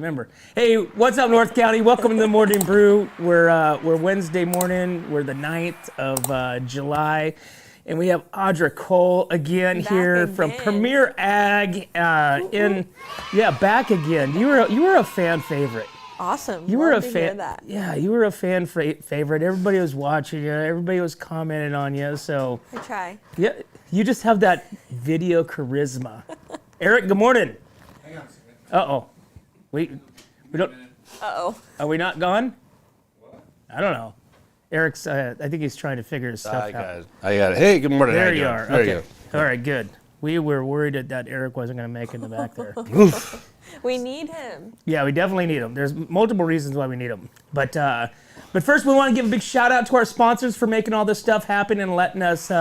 remember. Hey, what's up, North County? Welcome to the Morning Brew. We're Wednesday morning. We're the 9th of July. And we have Audra Cole again from Premier Ag. Back again. You were a fan favorite. Awesome. You were a fan. Yeah, you were a fan favorite. Everybody was watching you. Everybody was commenting on you. So I try. Yeah, you just have that video charisma. Eric, good morning. Hang on a second. Uh-oh. We don't. Uh-oh. Are we not gone? What? I don't know. Eric's. I think he's trying to figure his stuff out. I got it. Hey, good morning. There How you doing? are. There Okay. you go. All right. Good. We were worried that Eric wasn't going to make it in the back there. We need him. Yeah, we definitely need him. There's multiple reasons why we need him. But first, we want to give a big shout out to our sponsors for making all this stuff happen and letting us,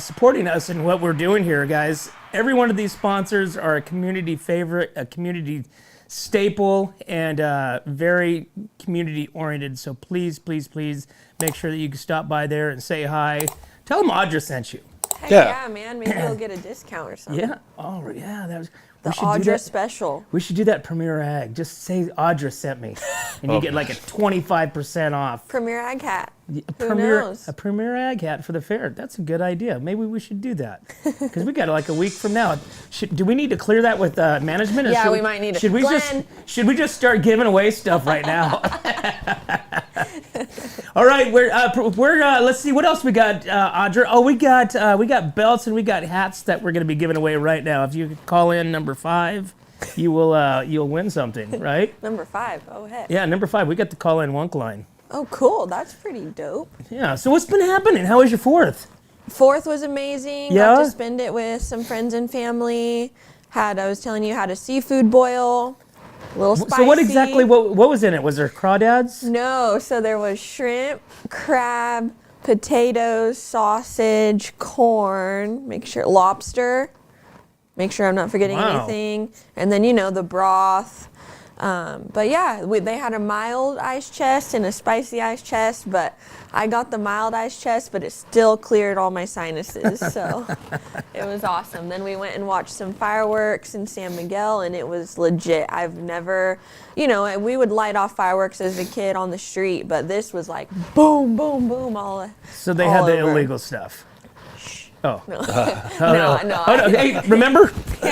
supporting us in what we're doing here, guys. Every one of these sponsors are a community favorite, a community staple, and very community oriented. So please, please, please make sure that you can stop by there and say hi. Tell them Audra sent you. Heck Yeah. yeah, man. Maybe you'll get a discount or something. Yeah. Oh, yeah. That was. The we should do Audra that. special. We should do that Premier Ag. Just say Audra sent me, and you get like a 25% off. Premier Ag hat. Who knows? A Premier Ag hat for the fair. That's a good idea. Maybe we should do that because we got like a week from now. Do we need to clear that with management? Or Yeah, we might need to. Should we just start giving away stuff right now? All right, we're let's see what else we got, Audra. Oh, we got belts and we got hats that we're going to be giving away right now. If you call in number 5, you'll win something, right? Number 5. Oh, heck. Yeah, number 5. We got the call in Wunk line. Oh, cool. That's pretty dope. Yeah. So what's been happening? How was your 4th? 4th was amazing. Yeah? Got to spend it with some friends and family. I was telling you, had a seafood boil. A little spicy. So what was in it? Was there crawdads? No, so there was shrimp, crab, potatoes, sausage, corn, lobster. Make sure I'm not forgetting anything. And then, the broth. But yeah, they had a mild ice chest and a spicy ice chest, but I got the mild ice chest, but it still cleared all my sinuses, so it was awesome. Then we went and watched some fireworks in San Miguel, and it was legit. I've never, we would light off fireworks as a kid on the street, but this was like boom, boom, boom, So they had the illegal stuff. Oh. No. No. Hey, remember? No,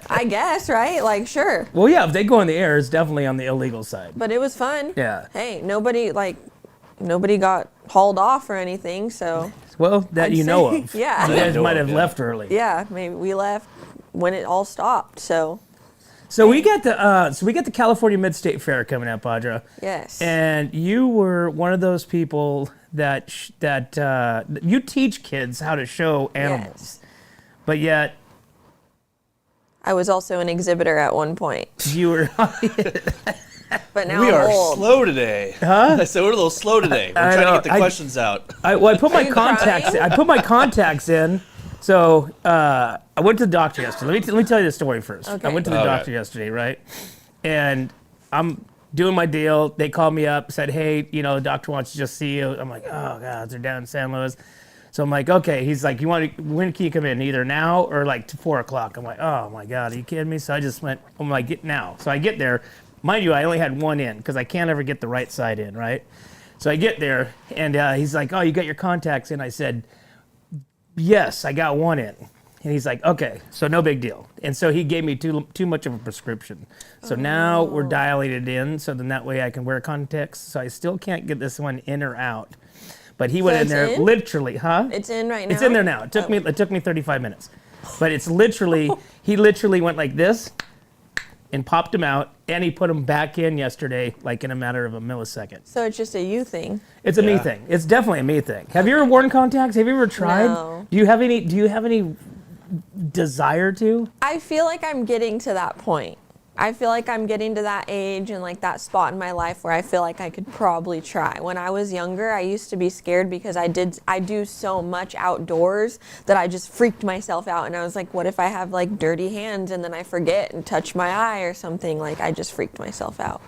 I guess, right? Like, sure. Well, yeah, if they go in the air, it's definitely on the illegal side. But it was fun. Yeah. Hey, nobody got hauled off or anything, so. Well, that you know of. Yeah. You guys might have left early. Yeah, maybe we left when it all stopped, so. So we got the California Mid-State Fair coming up, Audra. Yes. And you were one of those people that you teach kids how to show animals. Yes. But yet I was also an exhibitor at one point. You were But now We I'm are old. slow today. Huh? I said we're a little slow today. We're trying to get the questions out. I put my contacts. crying? I put my contacts in. So I went to the doctor yesterday. Let me tell you the story first. Okay. I went to the doctor yesterday, right? And I'm doing my deal. They called me up, said, "Hey, the doctor wants to just see you." I'm like, "Oh God, they're down in San Luis." So I'm like, "Okay." He's like, when can you come in? Either now or like 4 o'clock. I'm like, "Oh my God, are you kidding me?" So I just went. I'm like, "Get now." So I get there. Mind you, I only had one in because I can't ever get the right side in, right? So I get there, and he's like, "Oh, you got your contacts in?" I said, "Yes, I got one in." And he's like, "Okay, so no big deal." And so he gave me too much of a prescription. So now we're dialing it in, so then that way I can wear contacts. So I still can't get this one in or out. But he went in there literally, huh? It's in right now? It's in there now. It took me 35 minutes. But it's literally, he literally went like this and popped them out, and he put them back in yesterday, like in a matter of a millisecond. So it's just a you thing. It's a me thing. It's definitely a me thing. Have you ever worn contacts? Have you ever tried? No. Do you have any desire to? I feel like I'm getting to that point. I feel like I'm getting to that age and like that spot in my life where I feel like I could probably try. When I was younger, I used to be scared because I do so much outdoors that I just freaked myself out, and I was like, what if I have like dirty hands and then I forget and touch my eye or something? Like, I just freaked myself out.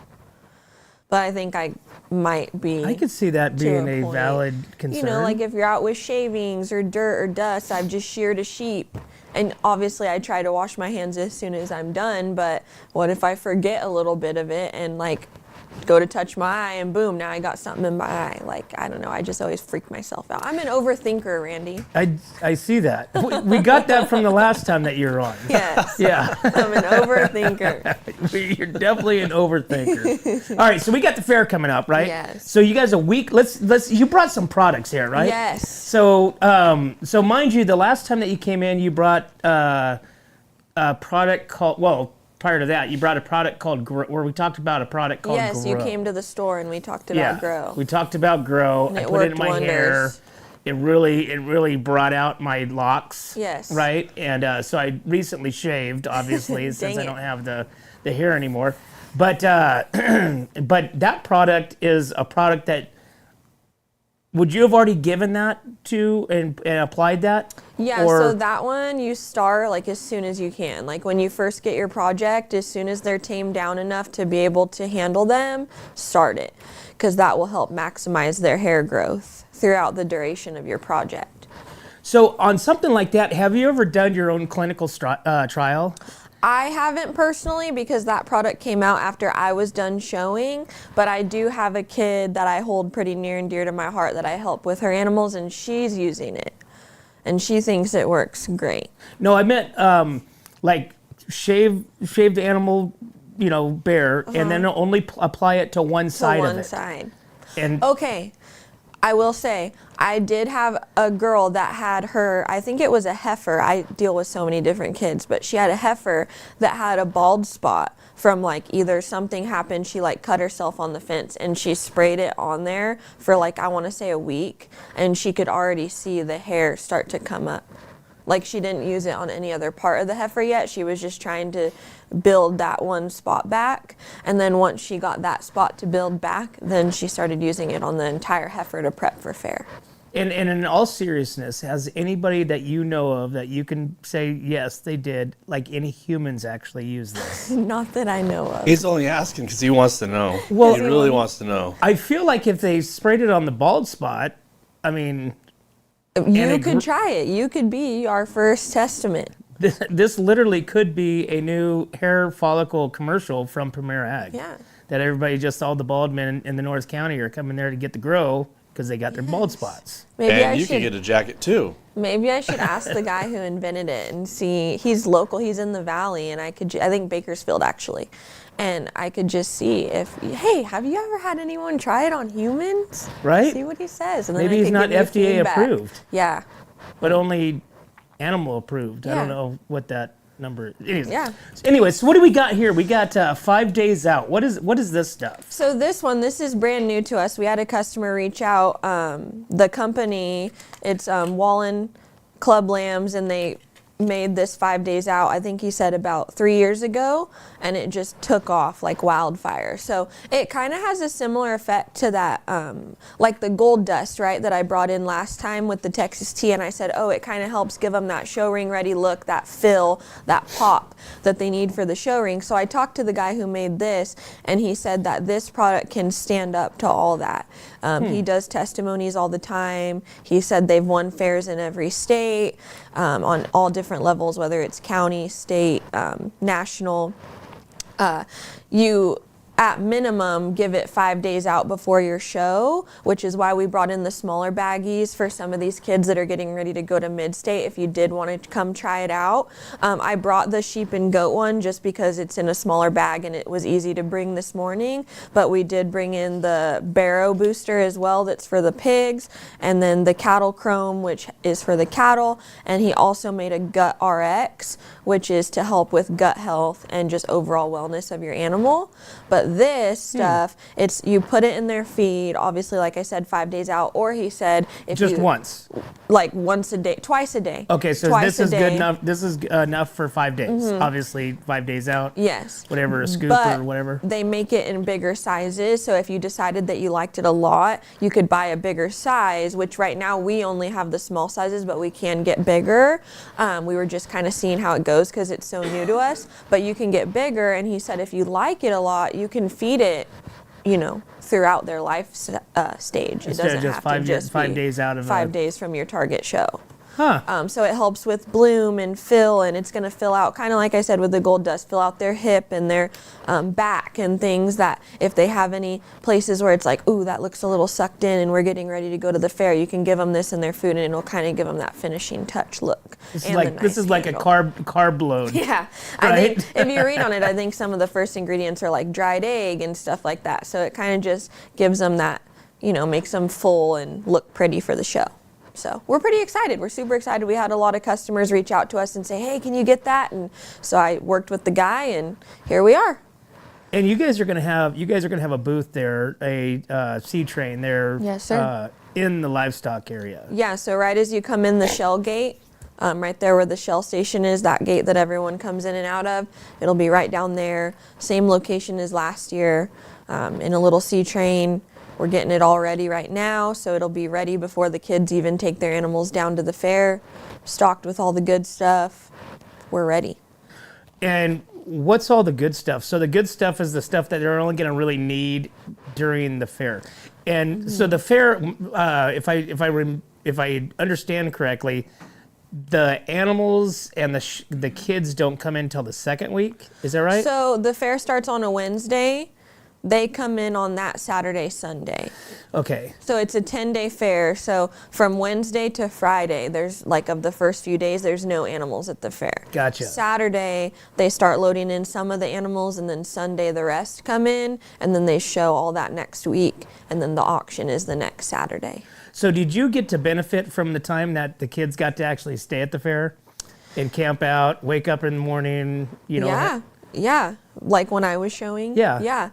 But I think I might be. I could see that being a point. valid concern. Like if you're out with shavings or dirt or dust, I've just sheared a sheep. And obviously I try to wash my hands as soon as I'm done, but what if I forget a little bit of it and like go to touch my eye and boom, now I got something in my eye. Like, I don't know, I just always freak myself out. I'm an overthinker, Randy. I see that. We got that from the last time that you were on. Yes. Yeah. I'm an overthinker. You're definitely an overthinker. All right, so we got the fair coming up, right? Yes. So you guys a week. Let's. You brought some products here, right? Yes. So so mind you, the last time that you came in, you brought a product called Prior to that, you brought a product called Grow, where we talked about a product called Grow. Yes, you came to the store and we talked about Grow. We talked about Grow. And I it put it in worked my hair. wonders. It really brought out my locks. Yes. Right? And so I recently shaved, obviously, since I don't have the hair anymore. But but that product is a product that, would you have already given that to and applied that? Yeah, so that one you start like as soon as you can. Like when you first get your project, as soon as they're tamed down enough to be able to handle them, start it. Because that will help maximize their hair growth throughout the duration of your project. So on something like that, have you ever done your own clinical trial? I haven't personally, because that product came out after I was done showing, but I do have a kid that I hold pretty near and dear to my heart that I help with her animals, and she's using it. And she thinks it works great. No, I meant like shave the animal, bare, and then only apply it to one side of it. To one side. And Okay. I will say, I did have a girl that had her, I think it was a heifer. I deal with so many different kids, but she had a heifer that had a bald spot from like either something happened, she like cut herself on the fence and she sprayed it on there for like, I want to say a week, and she could already see the hair start to come up. Like she didn't use it on any other part of the heifer yet. She was just trying to build that one spot back. And then once she got that spot to build back, then she started using it on the entire heifer to prep for fair. And in all seriousness, has anybody that you know of that you can say, yes, they did, like any humans actually use this? Not that I know of. He's only asking because he wants to know. Well, he really wants to know. I feel like if they sprayed it on the bald spot, I mean... You could try it. You could be our first testament. This literally could be a new hair follicle commercial from Premier Ag. Yeah. That everybody, just all the bald men in the North County are coming there to get the Grow because they got their bald spots. Maybe And you can get a jacket too. Maybe I should ask the guy who invented it and see. He's local. He's in the valley, and I think Bakersfield actually, and I could just see if, hey, have you ever had anyone try it on humans? Right. See what he says. And then Maybe I he's could not give you FDA feedback. approved, Yeah. but only animal approved. I Yeah. don't know what that number is. Yeah. Anyway, so what do we got here? We got 5 days out. What is this stuff? So this is brand new to us. We had a customer reach out. The company, it's Wallen Club Lambs, and they made this 5 days out, I think he said about 3 years ago, and it just took off like wildfire. So it kind of has a similar effect to that, like the gold dust, right, that I brought in last time with the Texas tea, and I said, oh, it kind of helps give them that show ring ready look, that fill, that pop that they need for the show ring. So I talked to the guy who made this, and he said that this product can stand up to all that. He does testimonies all the time. He said they've won fairs in every state, on all different levels, whether it's county, state, national. You at minimum give it 5 days out before your show, which is why we brought in the smaller baggies for some of these kids that are getting ready to go to mid-state if you did want to come try it out. I brought the sheep and goat one just because it's in a smaller bag and it was easy to bring this morning, but we did bring in the barrow booster as well, that's for the pigs, and then the cattle chrome, which is for the cattle, and he also made a gut RX, which is to help with gut health and just overall wellness of your animal. But this stuff, it's, you put it in their feed, obviously, like I said, 5 days out, or he said if Just you, once. like once a day, twice a day. Okay, so Twice this a is day. good enough. This is enough for 5 days. Obviously, 5 days out. Yes. Whatever, a scoop But or whatever. they make it in bigger sizes, so if you decided that you liked it a lot, you could buy a bigger size, which right now we only have the small sizes, but we can get bigger. We were just kind of seeing how it goes because it's so new to us, but you can get bigger, and he said if you like it a lot, you can feed it, throughout their life stage. It Instead of doesn't just have 5 to days- just 5 be days out of 5 days from your target show. So it helps with bloom and fill, and it's going to fill out, kind of like I said with the gold dust, fill out their hip and their back and things that if they have any places where it's like, ooh, that looks a little sucked in and we're getting ready to go to the fair, you can give them this in their food and it'll kind of give them that finishing touch look. This is like a carb load. Yeah, right? I think if you read on it, I think some of the first ingredients are like dried egg and stuff like that. So it kind of just gives them that, makes them full and look pretty for the show. So we're pretty excited. We're super excited. We had a lot of customers reach out to us and say, hey, can you get that? And so I worked with the guy, and here we are. And you guys are gonna have a booth there, a sea train there. Yes, sir. In the livestock area. Yeah. So right as you come in the shell gate, right there where the shell station is, that gate that everyone comes in and out of, it'll be right down there. Same location as last year, in a little sea train. We're getting it all ready right now, so it'll be ready before the kids even take their animals down to the fair, stocked with all the good stuff. We're ready. And what's all the good stuff? So the good stuff is the stuff that they're only going to really need during the fair. And so the fair, if I understand correctly, the animals and the kids don't come in till the second week. Is that right? So the fair starts on a Wednesday. They come in on that Saturday, Sunday. Okay. So it's a 10-day fair. So from Wednesday to Friday, there's of the first few days, there's no animals at the fair. Gotcha. Saturday, they start loading in some of the animals, and then Sunday the rest come in, and then they show all that next week, and then the auction is the next Saturday. So did you get to benefit from the time that the kids got to actually stay at the fair and camp out, wake up in the morning, Yeah, like when I was showing. Yeah.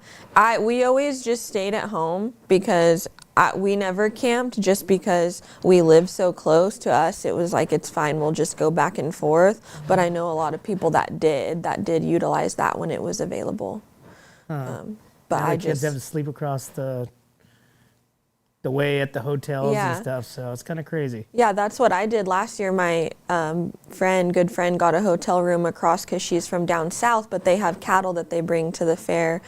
We always just stayed at home because we never camped, just because we live so close. To us, it was like, it's fine, we'll just go back and forth. But I know a lot of people that did utilize that when it was available. But the kids have to sleep across the way at the hotels and stuff, so it's kind of crazy. Yeah, that's what I did last year. My good friend got a hotel room across because she's from down south, but they have cattle that they bring to the fair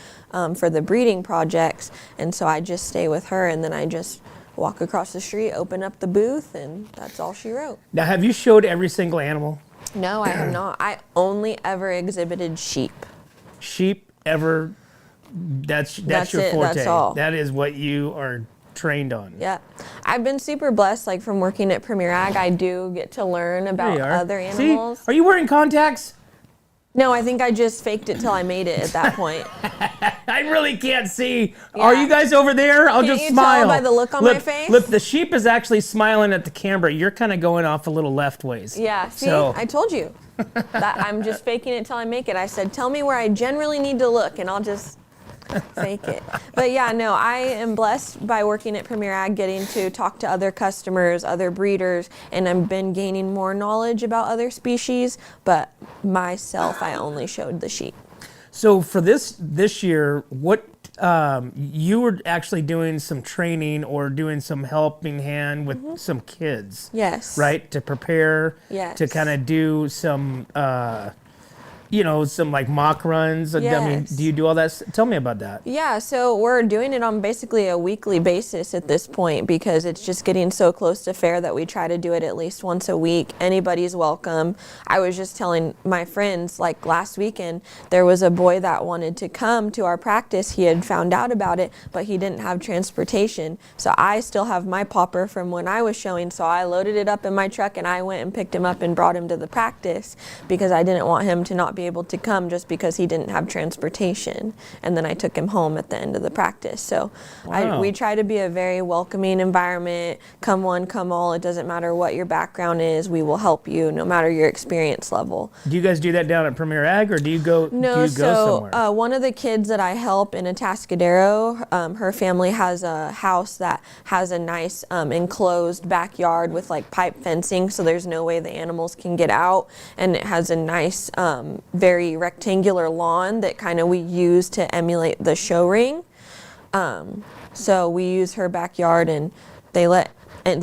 for the breeding projects, and so I just stay with her, and then I just walk across the street, open up the booth, and that's all she wrote. Now, have you showed every single animal? No, I have not. I only ever exhibited sheep. Sheep ever? That's your it, forte. that's all. That is what you are trained on. Yeah, I've been super blessed. Like from working at Premier Ag, I do get to learn about other animals. See? Are you wearing contacts? No, I think I just faked it till I made it at that point. I really can't see. Yeah. Are you guys over there? I'll Can't just you smile. tell by the look on my face? Look, the sheep is actually smiling at the camera. You're kind of going off a little left ways. Yeah, see, So- I told you. That I'm just faking it till I make it. I said, tell me where I generally need to look, and I'll just fake it. But yeah, no, I am blessed by working at Premier Ag, getting to talk to other customers, other breeders, and I've been gaining more knowledge about other species, but myself, I only showed the sheep. So for this year, what you were actually doing some training or doing some helping hand with some kids. Yes. Right? To prepare. Yes. To kind of do some some like mock runs. I mean, Yes. do you do all that? Tell me about that. Yeah, so we're doing it on basically a weekly basis at this point because it's just getting so close to fair that we try to do it at least once a week. Anybody's welcome. I was just telling my friends, like last weekend, there was a boy that wanted to come to our practice. He had found out about it, but he didn't have transportation. So I still have my popper from when I was showing, so I loaded it up in my truck and I went and picked him up and brought him to the practice because I didn't want him to not be able to come just because he didn't have transportation. And then I took him home at the end of the practice. So Wow. we try to be a very welcoming environment. Come one, come all. It doesn't matter what your background is. We will help you no matter your experience level. Do you guys do that down at Premier Ag, or do you go? No, do you so go somewhere? one of the kids that I help in Atascadero, her family has a house that has a nice enclosed backyard with like pipe fencing, so there's no way the animals can get out, and it has a nice, very rectangular lawn that kind of we use to emulate the show ring. So we use her backyard, and they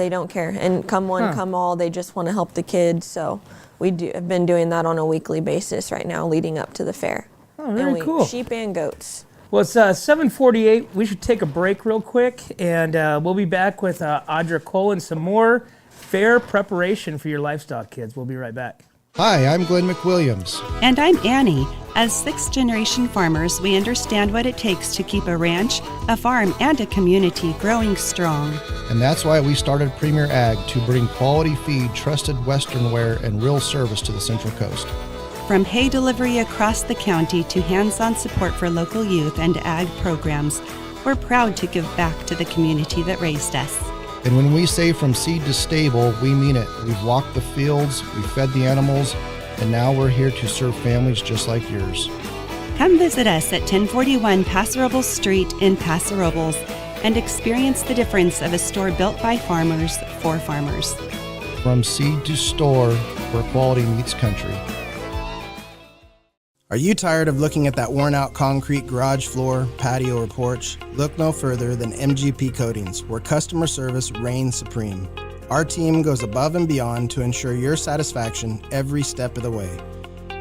don't care. And come one, come all, they just want to help the kids. So have been doing that on a weekly basis right now, leading up to the fair. Oh, very cool. Sheep and goats. Well, it's 7:48. We should take a break real quick, and we'll be back with Audra Cole and some more fair preparation for your livestock, kids. We'll be right back. Hi, I'm Glenn McWilliams. And I'm Annie. As sixth-generation farmers, we understand what it takes to keep a ranch, a farm, and a community growing strong. And that's why we started Premier Ag to bring quality feed, trusted Western wear, and real service to the Central Coast. From hay delivery across the county to hands-on support for local youth and ag programs, we're proud to give back to the community that raised us. And when we say from seed to stable, we mean it. We've walked the fields, we've fed the animals, and now we're here to serve families just like yours. Come visit us at 1041 Paso Robles Street in Paso Robles and experience the difference of a store built by farmers for farmers. From seed to store, where quality meets country. Are you tired of looking at that worn-out concrete garage floor, patio, or porch? Look no further than MGP Coatings, where customer service reigns supreme. Our team goes above and beyond to ensure your satisfaction every step of the way.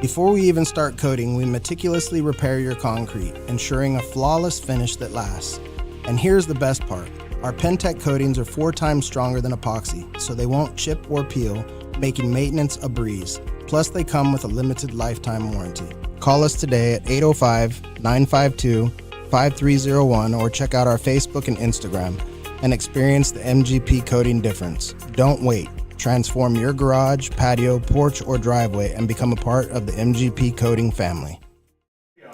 Before we even start coating, we meticulously repair your concrete, ensuring a flawless finish that lasts. And here's the best part. Our Pentec coatings are 4 times stronger than epoxy, so they won't chip or peel, making maintenance a breeze. Plus, they come with a limited lifetime warranty. Call us today at 805-952-5301 or check out our Facebook and Instagram and experience the MGP coating difference. Don't wait. Transform your garage, patio, porch, or driveway and become a part of the MGP coating family.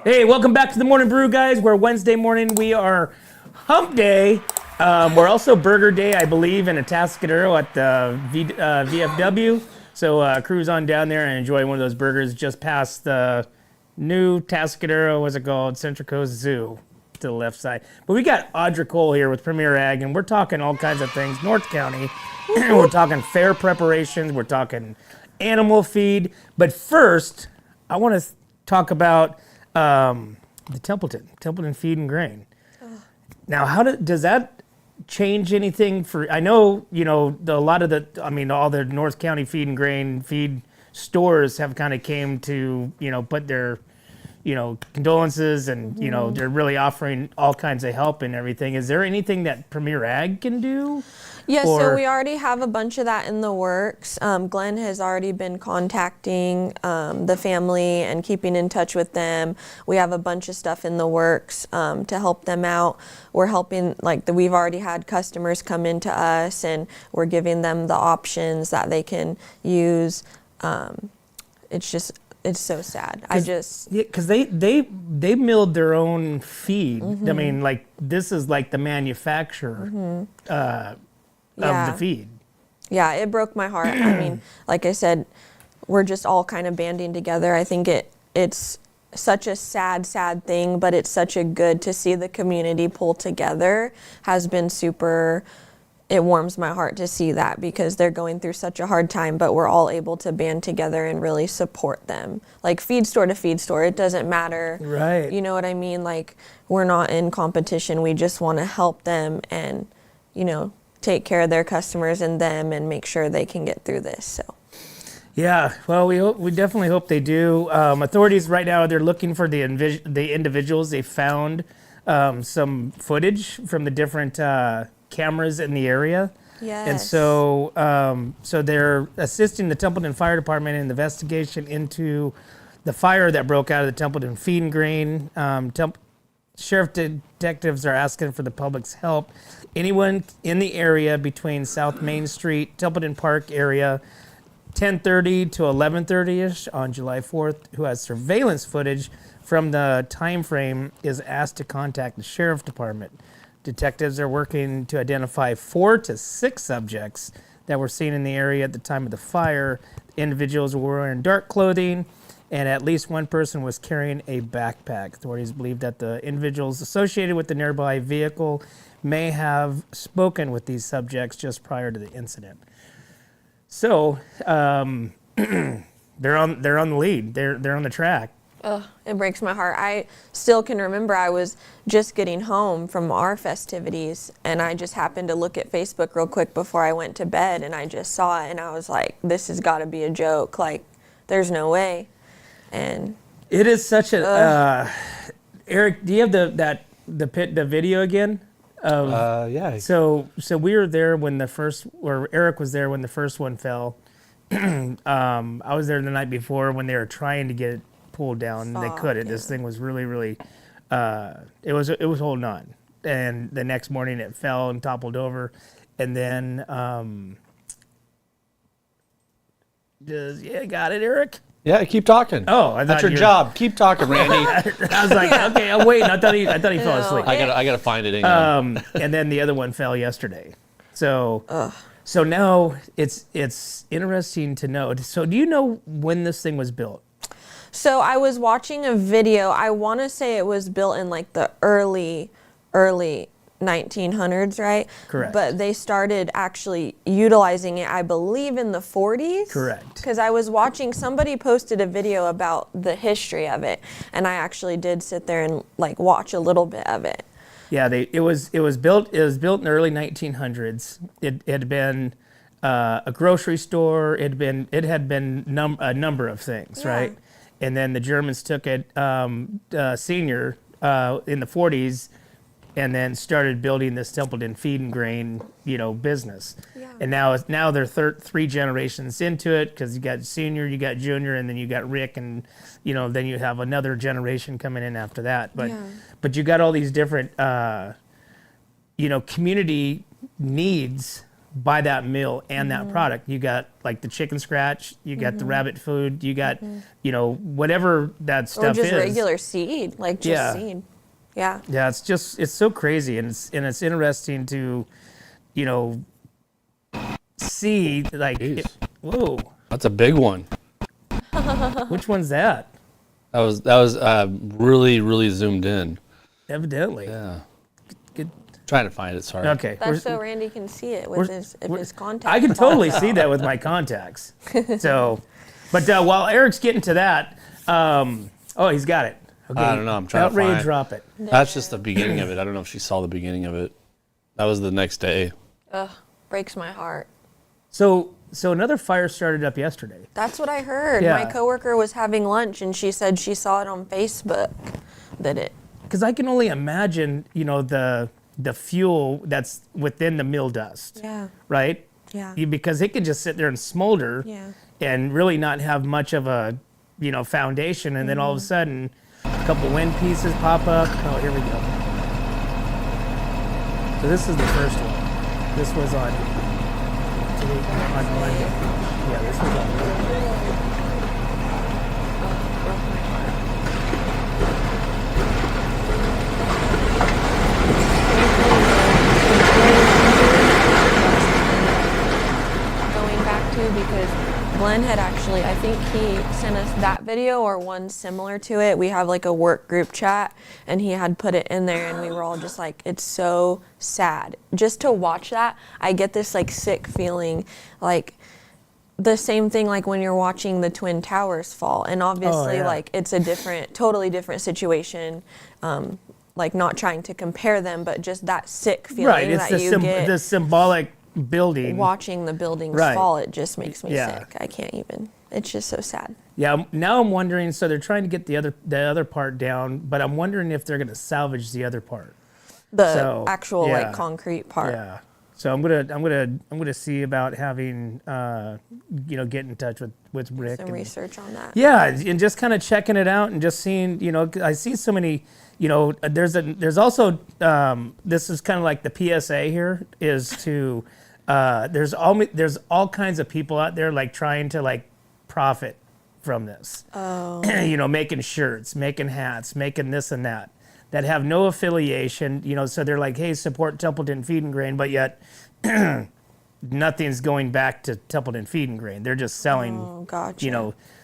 Hey, welcome back to the Morning Brew, guys. We're Wednesday morning. We are Hump Day. We're also Burger Day, I believe, in Atascadero at the VFW. So cruise on down there and enjoy one of those burgers just past the new Atascadero, what's it called? Central Coast Zoo to the left side. But we got Audra Cole here with Premier Ag, and we're talking all kinds of things. North County, we're talking fair preparations, we're talking animal feed. But first, I want to talk about the Templeton Feed and Grain. Now, does that change anything for? I know all the North County Feed and Grain feed stores have kind of came to put their condolences and they're really offering all kinds of help and everything. Is there anything that Premier Ag can do? Yeah, so we already have a bunch of that in the works. Glenn has already been contacting the family and keeping in touch with them. We have a bunch of stuff in the works to help them out. We're helping, we've already had customers come into us and we're giving them the options that they can use. It's so sad. Because they milled their own feed. Mm-hmm. I mean, this is like the manufacturer of the feed. Yeah, it broke my heart. I mean, like I said, we're just all kind of banding together. I think it's such a sad thing, but it's such a good to see the community pull together has been super. It warms my heart to see that because they're going through such a hard time, but we're all able to band together and really support them. Like feed store to feed store, it doesn't matter. Right. You know what I mean? We're not in competition. We just want to help them and, take care of their customers and them and make sure they can get through this. So. Yeah, well, we definitely hope they do. Authorities right now, they're looking for the individuals. They found some footage from the different cameras in the area. Yes. And so they're assisting the Templeton Fire Department in the investigation into the fire that broke out of the Templeton Feed and Grain. Sheriff detectives are asking for the public's help. Anyone in the area between South Main Street, Templeton Park area, 10:30 to 11:30ish on July 4th, who has surveillance footage from the time frame, is asked to contact the Sheriff Department. Detectives are working to identify 4 to 6 subjects that were seen in the area at the time of the fire. Individuals were wearing dark clothing, and at least one person was carrying a backpack. Authorities believe that the individuals associated with the nearby vehicle may have spoken with these subjects just prior to the incident. So they're on the lead. They're on the track. Ugh, it breaks my heart. I still can remember I was just getting home from our festivities and I just happened to look at Facebook real quick before I went to bed and I just saw it and I was like, this has got to be a joke. There's no way. And it is such a Eric, do you have the video again Yeah. So we were there when Eric was there when the first one fell. I was there the night before when they were trying to get it pulled down, and they couldn't. This thing was really, really, it was holding on. And the next morning it fell and toppled over, and then, got it, Eric? Yeah, keep talking. Oh, I that's thought your job. Keep talking, Randy. I was like, okay, I'm waiting. I thought he fell asleep. I gotta find it. Anyway. And then the other one fell yesterday. So now it's interesting to know. So do you know when this thing was built? So I was watching a video. I want to say it was built in like the early 1900s, right? Correct. But they started actually utilizing it, I believe, in the 40s. Correct. Because I was watching, somebody posted a video about the history of it, and I actually did sit there and like watch a little bit of it. Yeah, it was built in the early 1900s. It had been a grocery store. It had been a number of things, right? And then the Germans took it senior in the 40s, and then started building this Templeton Feed and Grain, business. Yeah. And now they're three generations into it, because you got senior, you got junior, and then you got Rick, and then you have another generation coming in after that. But you got all these different community needs by that mill and that product. You got like the chicken scratch, you got the rabbit food, you got whatever that stuff is. Or just regular seed, like just seed. Yeah. Yeah, it's so crazy, and it's interesting to, see like. Whoa. That's a big one. Which one's that? That was really, really zoomed in. Evidently. Yeah. Good. Trying to find it. Sorry. Okay. That's so Randy can see it with his contacts. I can totally see that with my contacts. So, but while Eric's getting to that, he's got it. Okay. I don't know. I'm trying to find it. Drop it. That's just the beginning of it. I don't know if she saw the beginning of it. That was the next day. Ugh, breaks my heart. So another fire started up yesterday. That's what I heard. Yeah. My coworker was having lunch, and she said she saw it on Facebook. Because I can only imagine, the fuel that's within the mill dust. Yeah. Right? Yeah. Because it could just sit there and smolder. Yeah. And really not have much of a, foundation, and then all of a sudden, a couple wind pieces pop up. Oh, here we go. So this is the first one. This was on Monday. Yeah, this was on Monday. Going back to, because Glenn had actually, I think he sent us that video or one similar to it. We have like a work group chat, and he had put it in there, and we were all just like, it's so sad. Just to watch that, I get this like sick feeling, like the same thing like when you're watching the Twin Towers fall. And obviously like it's a totally different situation. Like not trying to compare them, but just that sick feeling that you get. The symbolic building. Watching the buildings fall, it just makes me sick. I can't even. It's just so sad. Yeah, now I'm wondering, so they're trying to get the other part down, but I'm wondering if they're going to salvage the other part. The actual like concrete part. Yeah. So I'm gonna see about having get in touch with Rick. Some research on that. Yeah, and just kind of checking it out and just seeing, I see so many, there's also this is kind of like the PSA here is to there's all kinds of people out there like trying to like profit from this. Oh. Making shirts, making hats, making this and that have no affiliation, so they're like, hey, support Templeton Feed and Grain, but yet nothing's going back to Templeton Feed and Grain. They're just selling,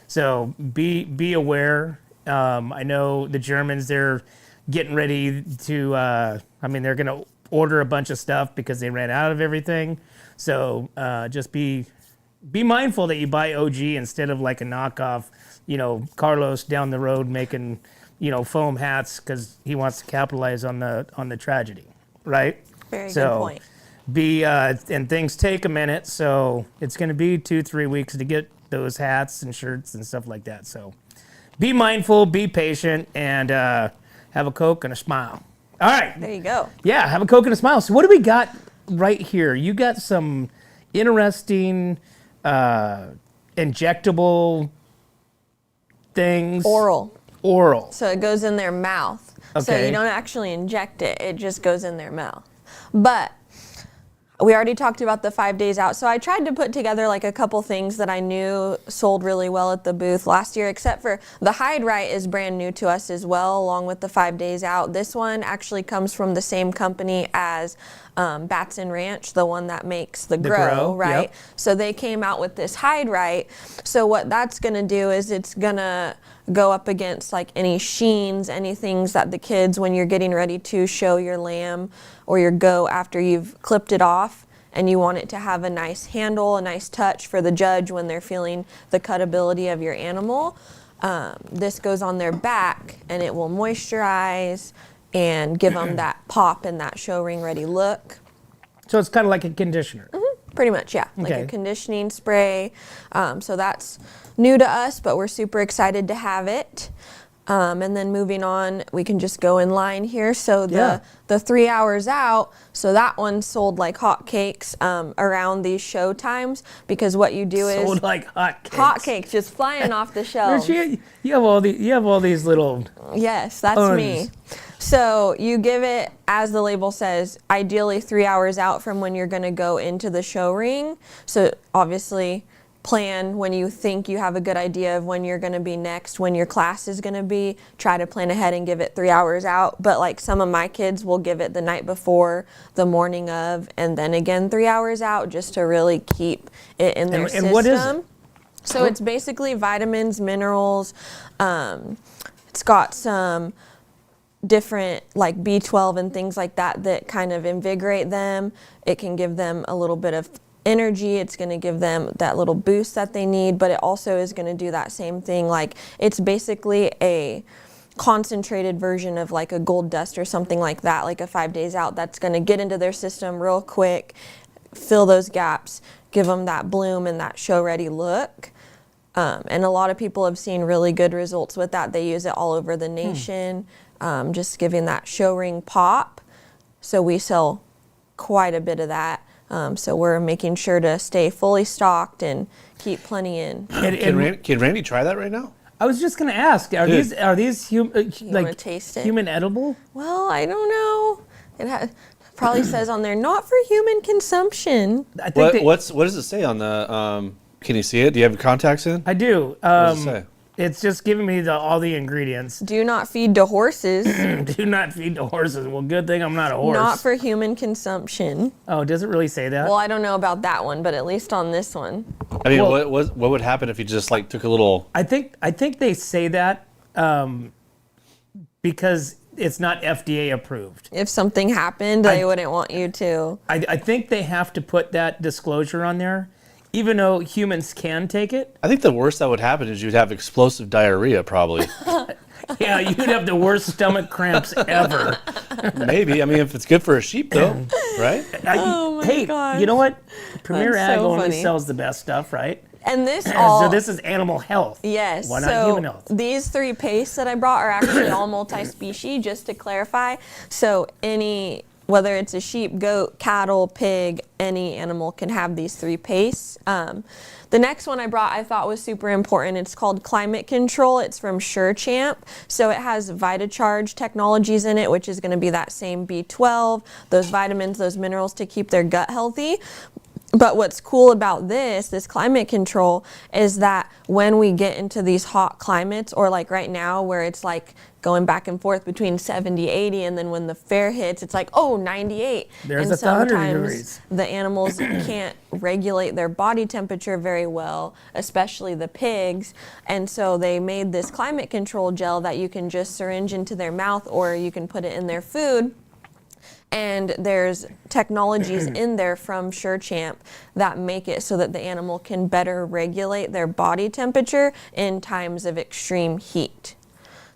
so be aware. I know the Germans, they're getting ready to, they're going to order a bunch of stuff because they ran out of everything. So just be mindful that you buy OG instead of like a knockoff, Carlos down the road making, foam hats because he wants to capitalize on the tragedy, right? Very good point. And things take a minute, so it's going to be 2-3 weeks to get those hats and shirts and stuff like that. So be mindful, be patient, and have a Coke and a smile. All right. There you go. Yeah, have a Coke and a smile. So what do we got right here? You got some interesting injectable things. Oral. So it goes in their mouth. So Okay. you don't actually inject it. It just goes in their mouth. But we already talked about the 5 days out. So I tried to put together like a couple things that I knew sold really well at the booth last year, except for the Hide Right is brand new to us as well, along with the 5 days out. This one actually comes from the same company as Batson Ranch, the one that makes the Grow, right? Yep. So they came out with this Hide Right. So what that's gonna do is it's gonna go up against like any sheens, any things that the kids, when you're getting ready to show your lamb or your goat after you've clipped it off, and you want it to have a nice handle, a nice touch for the judge when they're feeling the cutability of your animal. This goes on their back and it will moisturize and give them that pop and that show ring ready look. So it's kind of like a conditioner. Pretty much, yeah. Like Okay. a conditioning spray. So that's new to us, but we're super excited to have it. And then moving on, we can just go in line here. So the 3 hours out, so that one sold like hotcakes around these show times, because what you do is Sold like hotcakes. hotcakes just flying off the shelves. You have all these little. Yes, that's Tons. me. So you give it, as the label says, ideally 3 hours out from when you're going to go into the show ring. So obviously plan when you think you have a good idea of when you're going to be next, when your class is going to be. Try to plan ahead and give it 3 hours out. But like some of my kids will give it the night before, the morning of, and then again 3 hours out, just to really keep it in their system. And what is it? So it's basically vitamins, minerals. It's got some different like B12 and things like that that kind of invigorate them. It can give them a little bit of energy. It's going to give them that little boost that they need, but it also is going to do that same thing. Like it's basically a concentrated version of like a gold dust or something like that, like a 5 days out, that's going to get into their system real quick, fill those gaps, give them that bloom and that show ready look. And a lot of people have seen really good results with that. They use it all over the nation, just giving that show ring pop. So we sell quite a bit of that. So we're making sure to stay fully stocked and keep plenty in. Can Randy try that right now? I was just gonna ask, are these wanna taste it? human edible? Well, I don't know. It probably says on there, not for human consumption. I think What does it say on the? Can you see it? Do you have your contacts in? I do. What does it say? It's just giving me all the ingredients. Do not feed to horses. Do not feed to horses. Well, good thing I'm not a horse. Not for human consumption. Oh, does it really say that? Well, I don't know about that one, but at least on this one. I mean, Well- what would happen if you just like took a little? I think they say that because it's not FDA approved. If something happened, they wouldn't want you to. I think they have to put that disclosure on there, even though humans can take it. I think the worst that would happen is you'd have explosive diarrhea, probably. Yeah, you'd have the worst stomach cramps ever. Maybe. I mean, if it's good for a sheep, though, right? Oh my hey, gosh. you know what? Premier That's Ag so only funny. sells the best stuff, right? And this all. So this is animal health. Yes. Why not so human health? these 3 pastes that I brought are actually all multi-species, just to clarify. So whether it's a sheep, goat, cattle, pig, any animal can have these 3 pastes. The next one I brought I thought was super important. It's called Climate Control. It's from SureChamp. So it has VitaCharge technologies in it, which is going to be that same B12, those vitamins, those minerals to keep their gut healthy. But what's cool about this climate control, is that when we get into these hot climates, or like right now where it's like going back and forth between 70, 80, and then when the fair hits, it's like, 98. There's and a 100 sometimes degrees. the animals can't regulate their body temperature very well, especially the pigs. And so they made this climate control gel that you can just syringe into their mouth, or you can put it in their food. And there's technologies in there from SureChamp that make it so that the animal can better regulate their body temperature in times of extreme heat.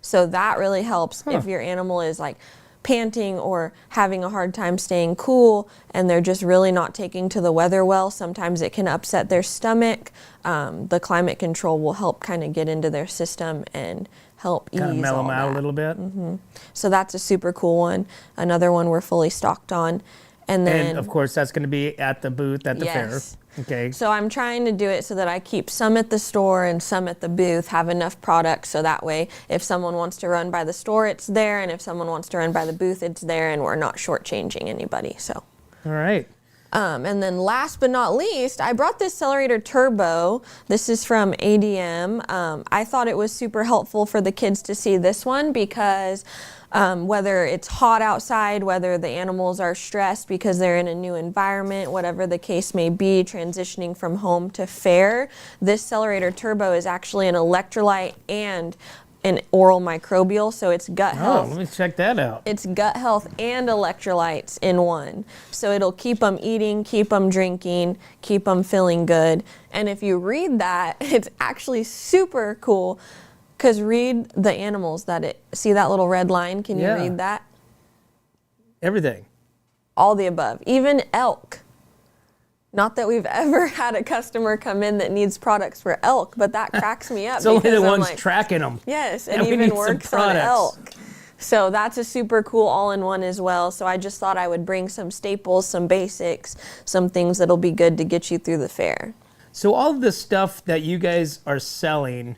So that really helps if your animal is like panting or having a hard time staying cool and they're just really not taking to the weather well. Sometimes it can upset their stomach. The climate control will help kind of get into their system and help ease Kind of mellow all them out that. a little bit. So that's a super cool one. Another one we're fully stocked on. And then, And of course, that's going to be at the booth at the Yes. fair. Okay. so I'm trying to do it so that I keep some at the store and some at the booth, have enough products so that way if someone wants to run by the store, it's there, and if someone wants to run by the booth, it's there, and we're not shortchanging anybody. So. All right. And then last but not least, I brought this Accelerator Turbo. This is from ADM. I thought it was super helpful for the kids to see this one because whether it's hot outside, whether the animals are stressed because they're in a new environment, whatever the case may be, transitioning from home to fair, this Accelerator Turbo is actually an electrolyte and an oral microbial, so it's gut Oh, health. let me check that out. It's gut health and electrolytes in one. So it'll keep them eating, keep them drinking, keep them feeling good. And if you read that, it's actually super cool because read the animals see that little red line? Can you Yeah. read that? Everything. All the above, even elk. Not that we've ever had a customer come in that needs products for elk, but that cracks me up. It's only because the I'm ones like, tracking them. yes, And it we need even some works on products. elk. So that's a super cool all-in-one as well. So I just thought I would bring some staples, some basics, some things that'll be good to get you through the fair. So all of the stuff that you guys are selling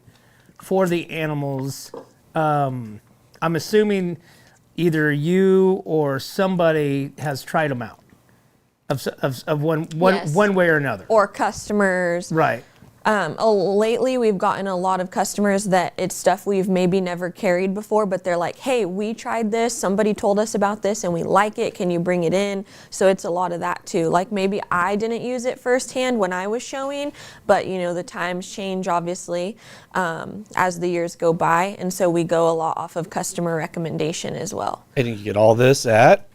for the animals, I'm assuming either you or somebody has tried them out of one Yes. one way or another. Or customers. Right. Lately, we've gotten a lot of customers that it's stuff we've maybe never carried before, but they're like, hey, we tried this. Somebody told us about this and we like it. Can you bring it in? So it's a lot of that too. Like maybe I didn't use it firsthand when I was showing, but the times change obviously as the years go by. And so we go a lot off of customer recommendation as well. And you can get all this at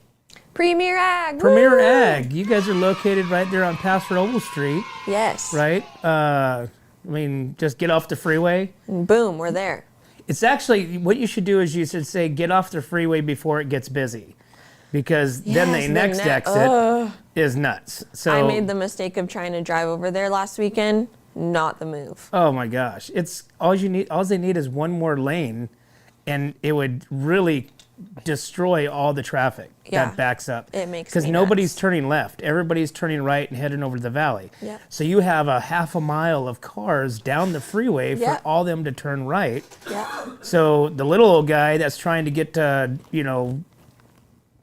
Premier Ag. Premier woo! Ag. You guys are located right there on Paso Robles Street, Yes. right? Just get off the freeway. And boom, we're there. It's actually, what you should do is you should say, get off the freeway before it gets busy. Because then Yes, the the next exit is nuts. So I made the mistake of trying to drive over there last weekend. Not the move. oh my gosh. It's all they need is one more lane and it would really destroy all the traffic Yeah. that backs up. It makes Because me nobody's nuts. turning left. Everybody's turning right and heading over to the valley. Yep. So you have a half a mile of cars down the freeway for Yep. all them to turn right. Yeah. So the little old guy that's trying to get to,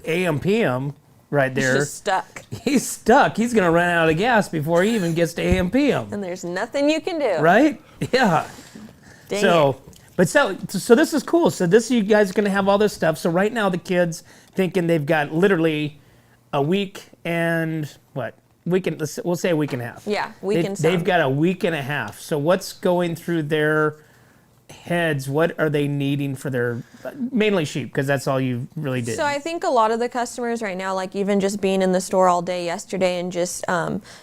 AM, PM right there, Just stuck. he's stuck. He's going to run out of gas before he even gets to AM, PM. And there's nothing you can do. Right? Yeah. Dang So, it. but so this is cool. So you guys are going to have all this stuff. So right now the kids thinking they've got literally a week and we'll say a week and a half. Yeah, week and They've some. got a week and a half. So what's going through their heads? What are they needing for their, mainly sheep, because that's all you really did. So I think a lot of the customers right now, like even just being in the store all day yesterday and just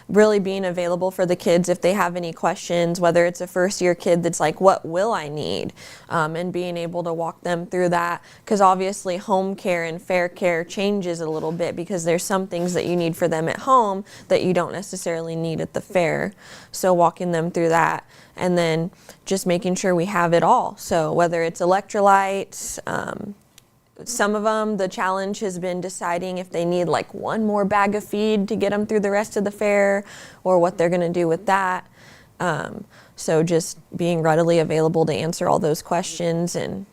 really being available for the kids if they have any questions, whether it's a first year kid that's like, what will I need? And being able to walk them through that. Because obviously home care and fair care changes a little bit because there's some things that you need for them at home that you don't necessarily need at the fair. So walking them through that. And then just making sure we have it all. So whether it's electrolytes, some of them, the challenge has been deciding if they need like one more bag of feed to get them through the rest of the fair or what they're going to do with that. So just being readily available to answer all those questions and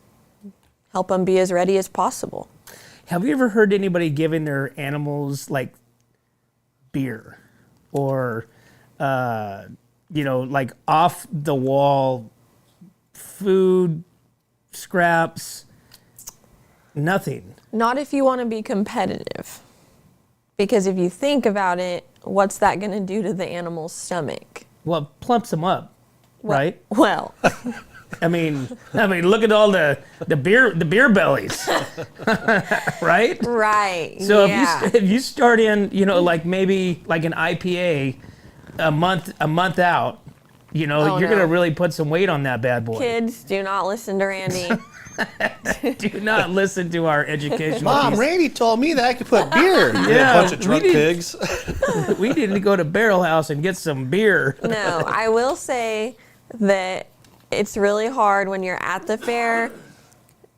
help them be as ready as possible. Have you ever heard anybody giving their animals like beer or, like off the wall food scraps? Nothing. Not if you want to be competitive. Because if you think about it, what's that going to do to the animal's stomach? Well, it plumps them up, right? Well, I mean, look at all the beer bellies, right? right. So yeah. if you start in, like maybe like an IPA a month out, you're no. gonna really put some weight on that bad boy. Kids, do not listen to Randy. Do not listen to our educational Mom, piece. Randy told me that I could put beer. Yeah, A bunch of drunk we need- pigs. We need to go to Barrel House and get some beer. No, I will say that it's really hard when you're at the fair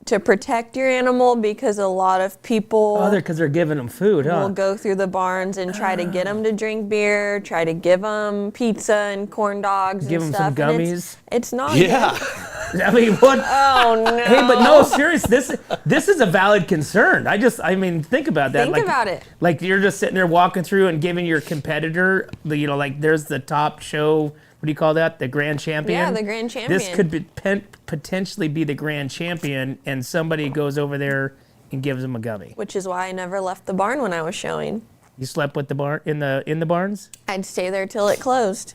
to protect your animal because a lot of people because they're giving them food, huh? will go through the barns and try to get them to drink beer, try to give them pizza and corn dogs Give and them some stuff. and gummies. It's not Yeah. good. I mean, what? Oh, no. Hey, but no, serious. This is a valid concern. I mean, think about that. Think about it. Like you're just sitting there walking through and giving your competitor, like there's the top show. What do you call that? The grand champion. Yeah, the grand champion. This could be, potentially be the grand champion, and somebody goes over there and gives him a gummy. Which is why I never left the barn when I was showing. You slept with the barn in the barns? I'd stay there till it closed.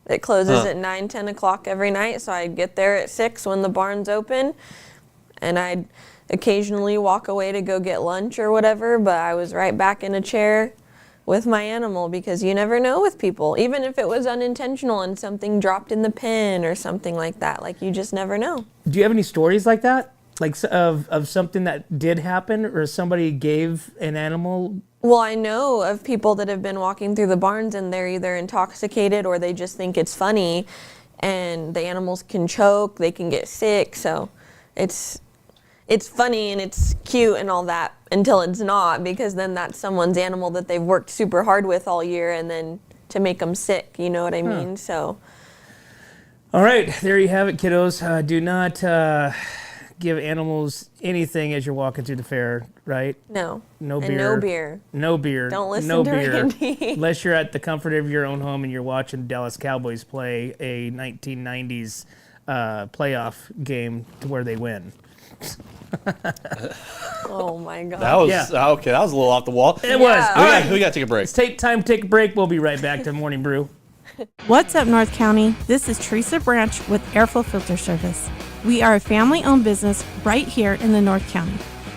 It closes at 9, 10 o'clock every night, so I'd get there at 6 when the barn's open, and I'd occasionally walk away to go get lunch or whatever, but I was right back in a chair with my animal because you never know with people, even if it was unintentional and something dropped in the pen or something like that. Like, you just never know. Do you have any stories like that? Like of something that did happen or somebody gave an animal? Well, I know of people that have been walking through the barns and they're either intoxicated or they just think it's funny, and the animals can choke, they can get sick, so it's funny and it's cute and all that until it's not, because then that's someone's animal that they've worked super hard with all year, and then to make them sick, you know what I mean? So. All right, there you have it, kiddos. Do not give animals anything as you're walking through the fair, right? No. No and beer. no beer. No beer. Don't listen no to beer, Randy. Unless you're at the comfort of your own home and you're watching the Dallas Cowboys play a 1990s playoff game to where they win. Oh my God. That was okay. That was a little off the wall. It was. Yeah. All right, We got to take a break. let's take time to take a break. We'll be right back to Morning Brew. What's up, North County? This is Teresa Branch with Airflow Filter Service. We are a family-owned business right here in the North County.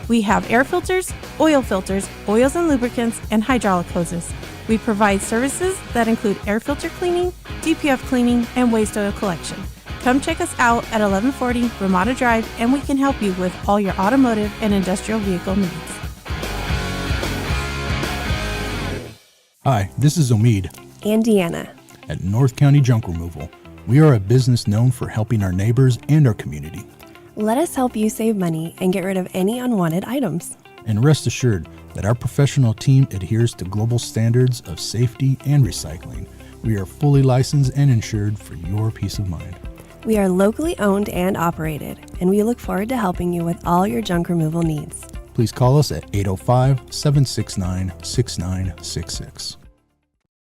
We have air filters, oils and lubricants, and hydraulic hoses. We provide services that include air filter cleaning, DPF cleaning, and waste oil collection. Come check us out at 1140 Ramada Drive, and we can help you with all your automotive and industrial vehicle needs. Hi, this is Omid and Deanna at North County Junk Removal. We are a business known for helping our neighbors and our community. Let us help you save money and get rid of any unwanted items. And rest assured that our professional team adheres to global standards of safety and recycling. We are fully licensed and insured for your peace of mind. We are locally owned and operated, and we look forward to helping you with all your junk removal needs. Please call us at 805-769-6966.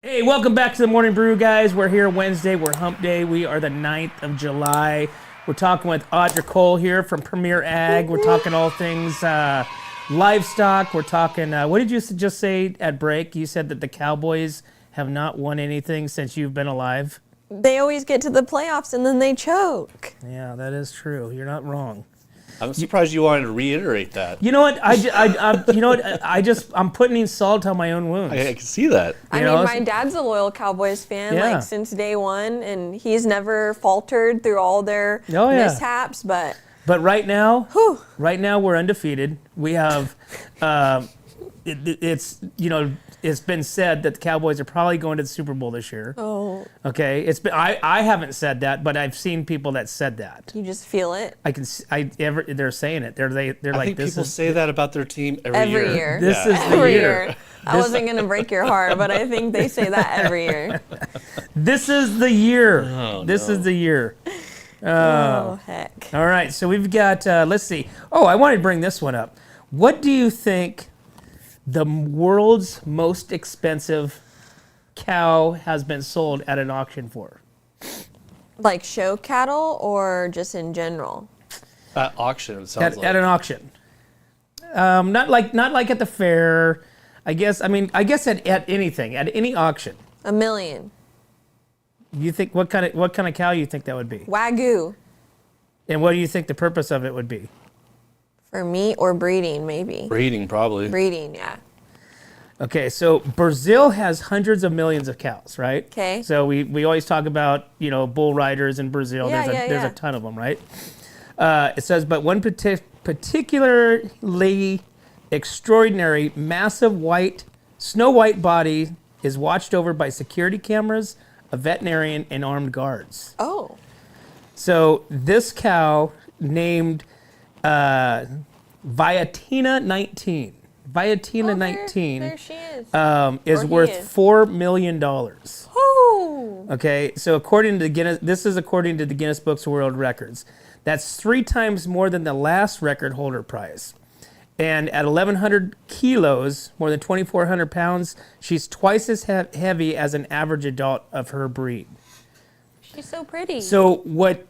Hey, welcome back to the Morning Brew, guys. We're here Wednesday. We're hump day. We are the 9th of July. We're talking with Audra Cole here from Premier Ag. We're talking all things livestock. We're talking, what did you just say at break? You said that the Cowboys have not won anything since you've been alive. They always get to the playoffs and then they choke. Yeah, that is true. You're not wrong. I'm surprised you wanted to reiterate that. You know what? I'm putting salt on my own wounds. I can see that. I You know, mean, my dad's a loyal Cowboys fan, Yeah. like since day one, and he's never faltered through all their mishaps. But right now, we're undefeated. We have, it's been said that the Cowboys are probably going to the Super Bowl this year. oh, Okay, it's been. I haven't said that, but I've seen people that said that. you just feel it They're saying it. They're I like think this people is say that about their team every every year. This is the Every year. year. I wasn't gonna break your heart, but I think they say that every year. This is the year. Oh, This no. is the year. Oh heck. All right, so we've got. Let's see. Oh, I wanted to bring this one up. What do you think the world's most expensive cow has been sold at an auction for? Like show cattle or just in general? At auction, it sounds like. At an auction. Not like at the fair. I guess at anything, at any auction. $1 million. You think what kind of cow you think that would be? Wagyu. And what do you think the purpose of it would be? For meat or breeding, maybe. Breeding, probably. Breeding, yeah. Okay, so Brazil has hundreds of millions of cows, right? Okay. So we always talk about, bull riders in Brazil. Yeah, There's yeah. a ton of them, right? It says, but one particularly extraordinary, massive snow white body is watched over by security cameras, a veterinarian, and armed guards. Oh. So this cow named Viatina 19. Viatina 19 there she is. Is Or he worth is. $4 million. Oh. Okay, so according to the Guinness Books of World Records. That's 3 times more than the last record holder price. And at 1,100 kilos, more than 2,400 pounds, she's twice as heavy as an average adult of her breed. She's so pretty. So what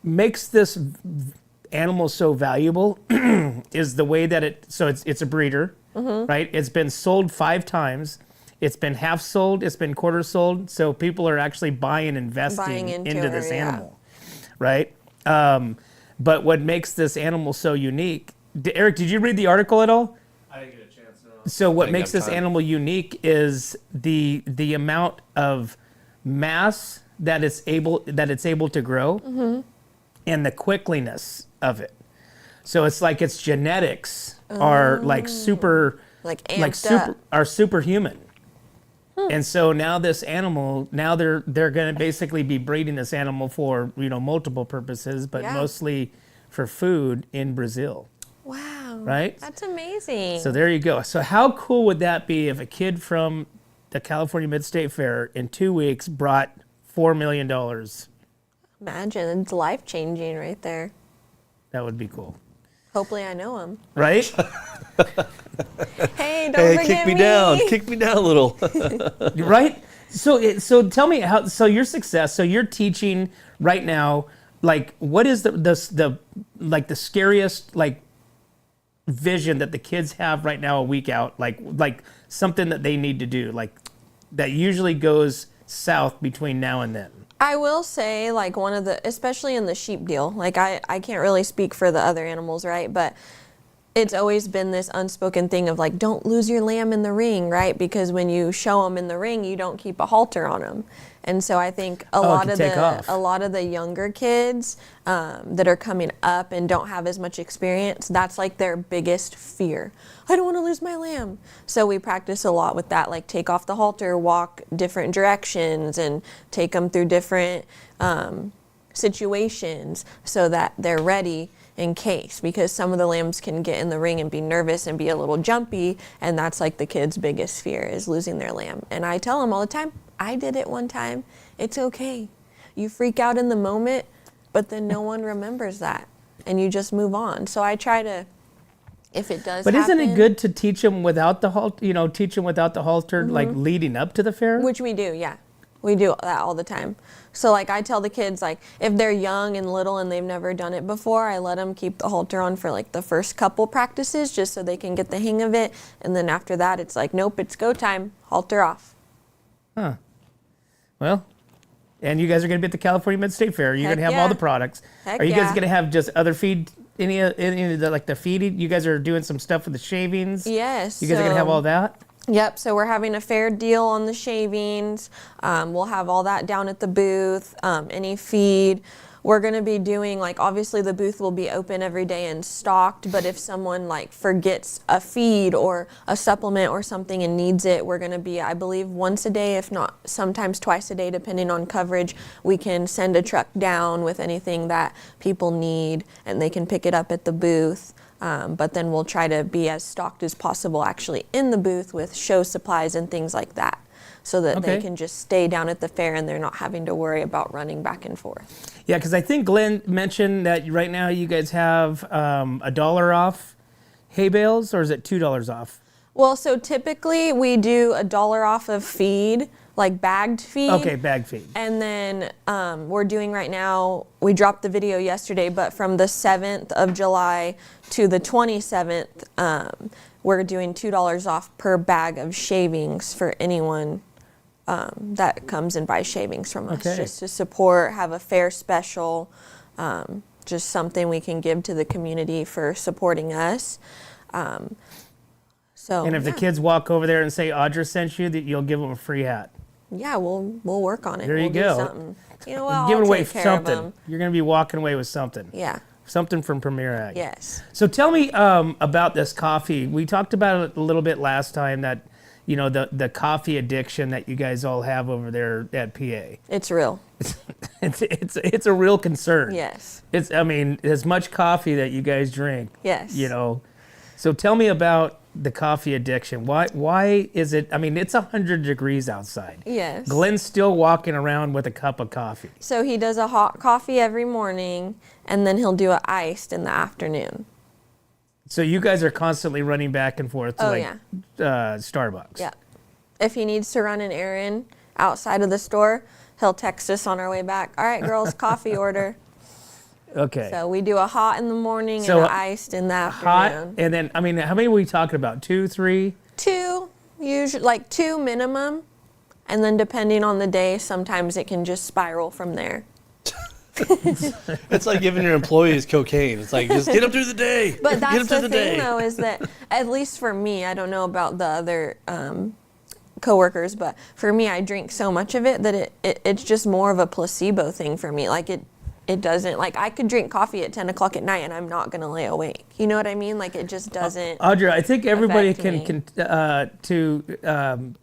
makes this animal so valuable is the way that it's a breeder, right? It's been sold 5 times. It's been half sold. It's been quarter sold. So people are actually investing into this animal, right? But what makes this animal so unique? Eric, did you read the article at all? I didn't get a chance. No. So what makes have this time. animal unique is the amount of mass that it's able to grow, and the quickliness of it. So it's like its genetics are like super, are superhuman. And so now this animal, they're going to basically be breeding this animal for multiple purposes, but mostly for food in Brazil. Wow. Right? That's amazing. So there you go. So how cool would that be if a kid from the California Mid-State Fair in 2 weeks brought $4 million? Imagine, it's life-changing right there. That would be cool. Hopefully I know him. Right? Hey, don't forget me. Kick me down a little. Right? So tell me so your success, so you're teaching right now, like what is the scariest vision that the kids have right now a week out, like something that they need to do, like that usually goes south between now and then? I will say, one of the, especially in the sheep deal, I can't really speak for the other animals, right? But it's always been this unspoken thing of don't lose your lamb in the ring, right? Because when you show them in the ring, you don't keep a halter on them. And so I think a lot of the younger kids that are coming up and don't have as much experience, that's their biggest fear. I don't want to lose my lamb. So we practice a lot with that, take off the halter, walk different directions, and take them through different situations so that they're ready in case, because some of the lambs can get in the ring and be nervous and be a little jumpy, and that's the kid's biggest fear is losing their lamb. And I tell them all the time, I did it one time. It's okay. You freak out in the moment, but then no one remembers that, and you just move on. So I try to, if it does. But happen, isn't it good to teach them without the halter? Teach them without the halter, leading up to the fair. Which we do, yeah. We do that all the time. So I tell the kids, if they're young and little and they've never done it before, I let them keep the halter on for the first couple practices just so they can get the hang of it. And then after that, it's nope, it's go time, halter off. Huh. Well, and you guys are going to be at the California Mid-State Fair. You're going to have all the products. Heck Are you guys yeah. going to have just other feed, any of the feeding? You guys are doing some stuff with the shavings? Yes. You guys are going to have all that? Yep, so we're having a fair deal on the shavings. We'll have all that down at the booth, any feed. We're going to be doing, obviously the booth will be open every day and stocked, but if someone forgets a feed or a supplement or something and needs it, we're going to be, I believe, once a day, if not sometimes twice a day, depending on coverage. We can send a truck down with anything that people need, and they can pick it up at the booth. But then we'll try to be as stocked as possible actually in the booth with show supplies and things like that, so that they can just stay down at the fair and they're not having to worry about running back and forth. Yeah, because I think Glenn mentioned that right now you guys have $1 off hay bales, or is it $2 off? Well, so typically we do $1 off of feed, bagged feed. Okay, bagged feed. And then we're doing right now, we dropped the video yesterday, but from the 7th of July to the 27th, we're doing $2 off per bag of shavings for anyone that comes and buys shavings from us, just to support, have a fair special, just something we can give to the community for supporting us. And if the kids walk over there and say Audra sent you, that you'll give them a free hat. Yeah, we'll work on it. There you we'll go. Do something. You know what? I'll Giving away take care of something. them. You're going to be walking away with something. Yeah. Something from Premier Ag. Yes. So tell me about this coffee. We talked about it a little bit last time, that the coffee addiction that you guys all have over there at PA. It's real. it's a real concern. Yes. It's, I mean, as much coffee that you guys drink. Yes. You know, so tell me about the coffee addiction. Why is it? I mean, it's 100 degrees outside. Yes. Glenn's still walking around with a cup of coffee. So he does a hot coffee every morning, and then he'll do it iced in the afternoon. So you guys are constantly running back and forth to Starbucks. Yeah. If he needs to run an errand outside of the store, he'll text us on our way back. All right, girls, coffee order. Okay. So we do a hot in the morning So, and an iced in the hot, afternoon. and then, I mean, how many are we talking about? 2, 3? 2, usually like 2 minimum, and then depending on the day, sometimes it can just spiral from there. It's like giving your employees cocaine. It's like, just get them through the day. But Get 'em that's through the day. thing, though, is that at least for me, I don't know about the other coworkers, but for me, I drink so much of it that it's just more of a placebo thing for me. Like it doesn't, like I could drink coffee at 10 o'clock at night and I'm not gonna lay awake. You know what I mean? Like it just doesn't. Audra, I think everybody affect can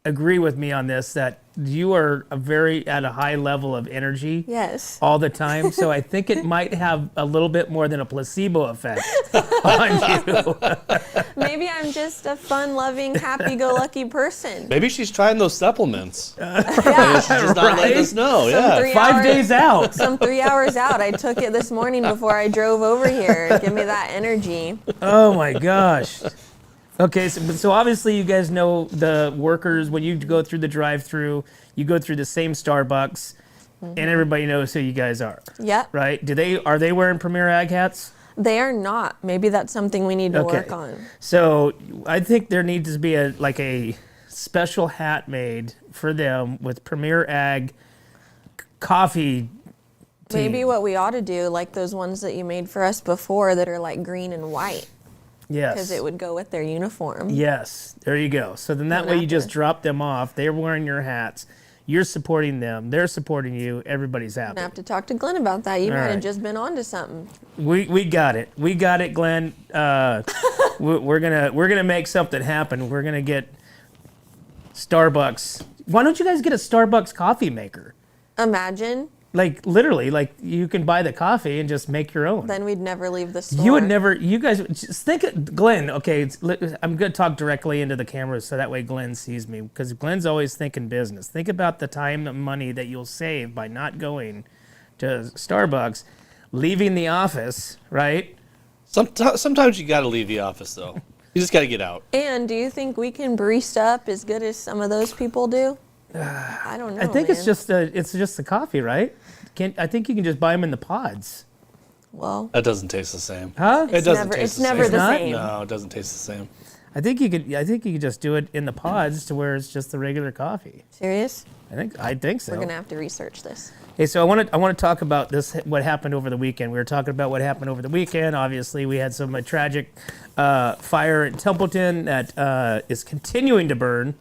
agree with me on this, that you are at a high level of energy. Yes. All the time. So I think it might have a little bit more than a placebo effect on you. Maybe I'm just a fun-loving, happy-go-lucky person. Maybe she's trying those supplements. Yeah. She's just not letting us know. Yeah. 5 days out. Some 3 hours out. I took it this morning before I drove over here. Give me that energy. Oh my gosh. Okay, so obviously you guys know the workers. When you go through the drive-through, you go through the same Starbucks, and everybody knows who you guys are. Yep. Right? Are they wearing Premier Ag hats? They are not. Maybe that's something we need to work on. So I think there needs to be a special hat made for them with Premier Ag coffee. Maybe what we ought to do, like those ones that you made for us before that are like green and white. Yes. Because it would go with their uniform. Yes. There you go. So then that way you just drop them off. They're wearing your hats. You're supporting them. They're supporting you. Everybody's happy. I have to talk to Glenn about that. You All might right. have just been onto something. We got it. We got it, Glenn. We're gonna make something happen. We're gonna get Starbucks. Why don't you guys get a Starbucks coffee maker? Imagine. Like literally, like you can buy the coffee and just make your own. Then we'd never leave the store. You would never. You guys just think, Glenn. Okay, I'm gonna talk directly into the camera so that way Glenn sees me, because Glenn's always thinking business. Think about the time and money that you'll save by not going to Starbucks, leaving the office, right? Sometimes you got to leave the office though. You just got to get out. And do you think we can barista up as good as some of those people do? I don't know. I think man. it's just the coffee, right? I think you can just buy them in the pods. Well, That doesn't taste the same. Huh? It doesn't taste it's the never same. the not? same. No, it doesn't taste the same. I think you could just do it in the pods to where it's just the regular coffee. Serious? I think so. We're gonna have to research this. Hey, so I want to talk about this. What happened over the weekend? We were talking about what happened over the weekend. Obviously, we had some tragic fire in Templeton that is continuing to burn.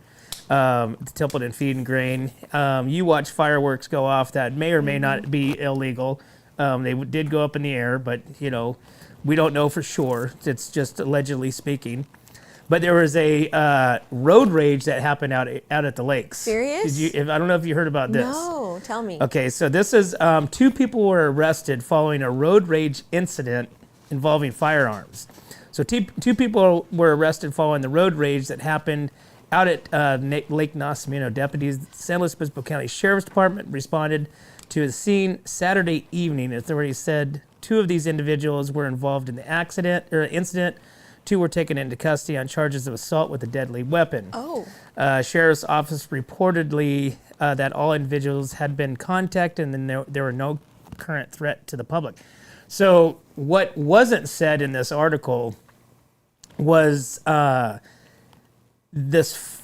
The Templeton Feed and Grain. You watch fireworks go off that may or may not be illegal. They did go up in the air, but we don't know for sure. It's just allegedly speaking. But there was a road rage that happened out at the lakes. Serious? I don't know if you heard about this. No, tell me. Okay, so this is 2 people were arrested following a road rage incident involving firearms. So 2 people were arrested following the road rage that happened out at Lake Nacimiento. Deputies, San Luis Obispo County Sheriff's Department responded to the scene Saturday evening. Authorities said 2 of these individuals were involved in the incident. 2 were taken into custody on charges of assault with a deadly weapon. Oh. Sheriff's office reportedly that all individuals had been contacted and there were no current threat to the public. So what wasn't said in this article was this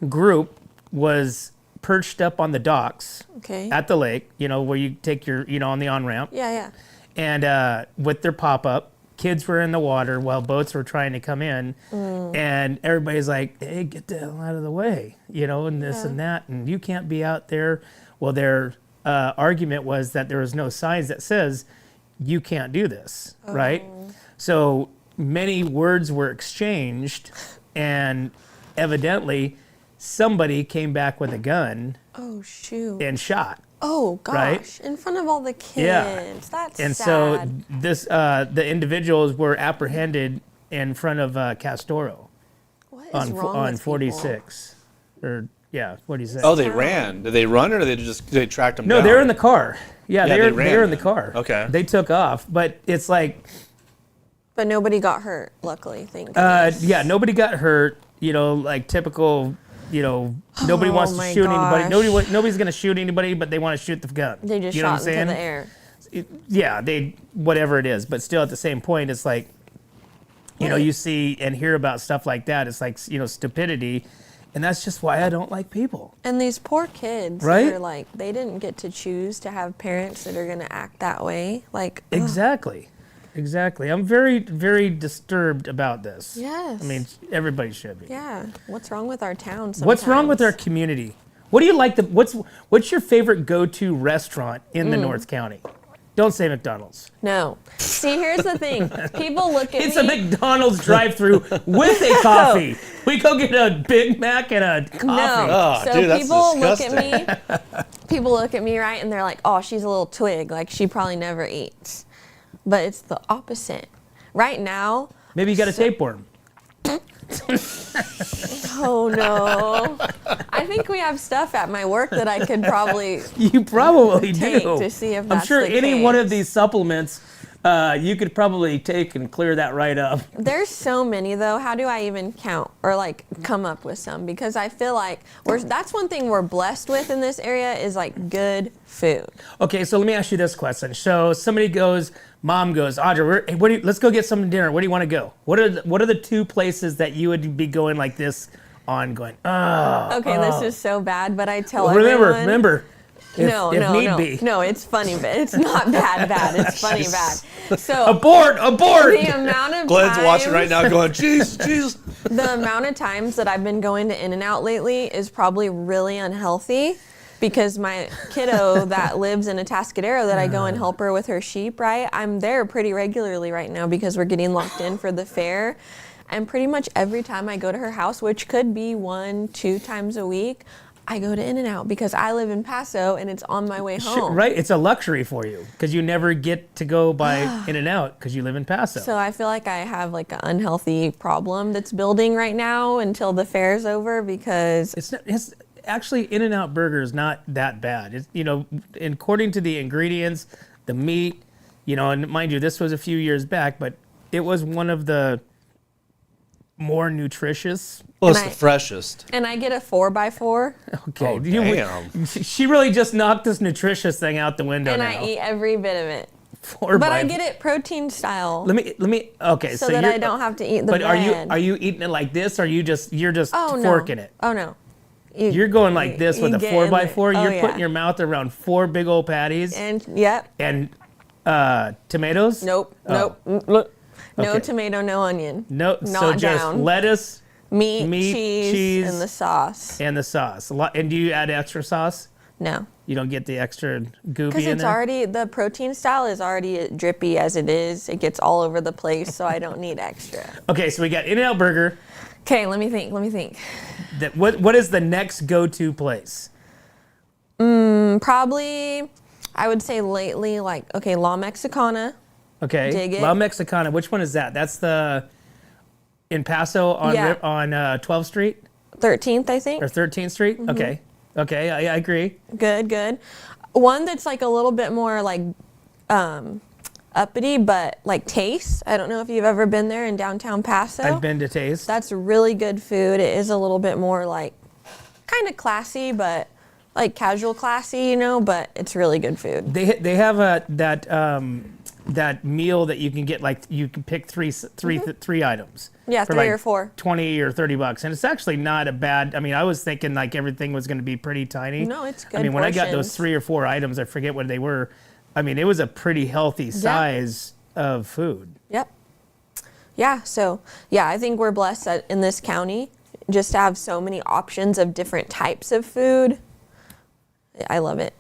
group was perched up on the docks Okay. at the lake, where you take your, on the on-ramp. Yeah. And with their pop-up, kids were in the water while boats were trying to come in. And everybody's like, hey, get the hell out of the way, and this and that, and you can't be out there. Well, their argument was that there was no signs that says you can't do this, right? So many words were exchanged, and evidently somebody came back with a gun Oh shoot. and shot. Oh gosh. Right? In front of all the kids. Yeah. That's And sad. so this the individuals were apprehended in front of Castoro What is on wrong on with 46 or 46. Oh, they ran. Did they run or they tracked them No, down? they're in the car. Yeah, Yeah, they they were in the ran. car. Okay. They took off, but it's like But nobody got hurt, luckily, thank goodness. yeah, nobody got hurt, like typical, nobody wants to my shoot anybody. gosh. Nobody's going to shoot anybody, but they want to shoot the gun. They just you know shot what I'm into saying? the air. Yeah, they whatever it is, but still at the same point it's like you see and hear about stuff like that. It's like, stupidity. And that's just why I don't like people. And these poor kids, Right? they're like, they didn't get to choose to have parents that are going to act that way. Like, ugh. Exactly. I'm very, very disturbed about this. Yes. I mean, everybody should be. Yeah. What's wrong with our town sometimes? What's wrong with our community? What do you like? What's your favorite go-to restaurant in the North County? Don't say McDonald's. No. See, here's the thing. People look at It's me. a McDonald's drive-through with a coffee. We go get a Big Mac and a coffee. No. Oh, So dude, that's people disgusting. look at me. People look at me, right, and they're like, "Oh, she's a little twig. Like she probably never eats." But it's the opposite. Right now. Maybe you got a tapeworm. Oh no. I think we have stuff at my work that I could probably. You probably Take do. to see if I'm that's sure the any one of case. these supplements, you could probably take and clear that right up. There's so many though. How do I even count or like come up with some? Because I feel like that's one thing we're blessed with in this area is like good food. Okay, so let me ask you this question. So somebody goes, mom goes, Audra, let's go get some dinner. Where do you want to go? What are the two places that you would be going like this on going, Okay, this is so bad, but I tell everyone. Remember. If need be. No, it's funny, but it's not bad. It's funny bad. So Abort! the amount of Glenn's times, watching right now going, Jesus. The amount of times that I've been going to In-N-Out lately is probably really unhealthy because my kiddo that lives in Atascadero that I go and help her with her sheep, right? I'm there pretty regularly right now because we're getting locked in for the fair. And pretty much every time I go to her house, which could be 1-2 times a week, I go to In-N-Out because I live in Paso and it's on my way home. Right, it's a luxury for you because you never get to go by In-N-Out because you live in Paso. So I feel like I have like an unhealthy problem that's building right now until the fair's over because It's actually In-N-Out burger is not that bad. It's, according to the ingredients, the meat, and mind you, this was a few years back, but it was one of the more nutritious. Well, it's And the freshest. and I get a 4x4 Okay, Oh, damn. she really just knocked this nutritious thing out the window and now. I eat every bit of it. But I get it protein style. Let me. Okay, so that I don't have to eat the But bread. are you eating it like this, or you're just Oh, no. forking it? Oh no. You're going like this with a get in 4x4. there. You're Oh, yeah. putting your mouth around 4 big old patties And yep. and tomatoes. Nope. Oh. Nope. No Okay. tomato, no onion. No, so Not just down. lettuce Meat, meat, cheese, and the sauce. and the sauce. And do you add extra sauce? No. You don't get the extra goopy Because in it's there? already, the protein style is already drippy as it is. It gets all over the place, so I don't need extra. Okay, so we got In-N-Out Burger. Okay, let me think. What is the next go-to place? Probably, I would say lately, La Mexicana. Okay, Dig it. La Mexicana. Which one is that? That's the in Paso on Yeah. on 12th Street 13th, I think. or 13th Street. Mm-hmm. Okay, I agree. Good. One that's like a little bit more like uppity, but like Taste. I don't know if you've ever been there in downtown Paso. I've been to Taste. That's really good food. It is a little bit more like kind of classy, but like casual classy, but it's really good food. They have that meal that you can get, like you can pick three items. Yeah, for 3 like or 4. $20 or $30, and it's actually not a bad. I mean, I was thinking like everything was going to be pretty tiny. No, it's good. I mean, when I got those portions. 3 or 4 items, I forget what they were. I mean, it was a pretty healthy size of food. Yep. Yeah. So I think we're blessed that in this county just to have so many options of different types of food. I love it.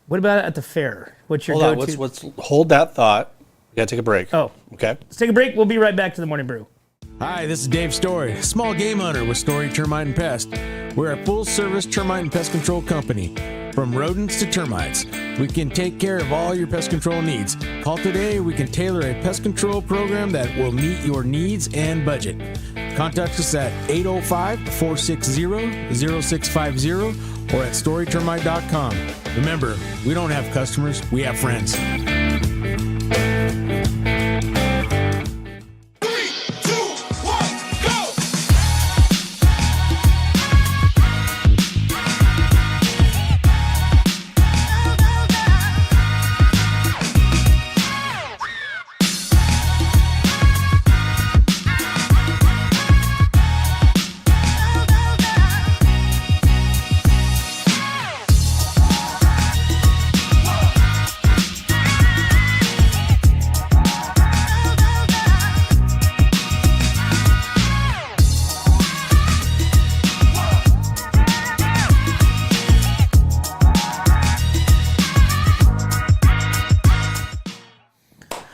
What about at the fair? What's your Hold on. go-to? Hold that thought. We got to take a break. Oh. Okay. Let's take a break. We'll be right back to the Morning Brew. Hi, this is Dave Story, small game hunter with Story Termite and Pest. We're a full-service termite and pest control company. From rodents to termites, we can take care of all your pest control needs. Call today, we can tailor a pest control program that will meet your needs and budget. Contact us at 805-460-0650 or at storytermite.com. Remember, we don't have customers, we have friends.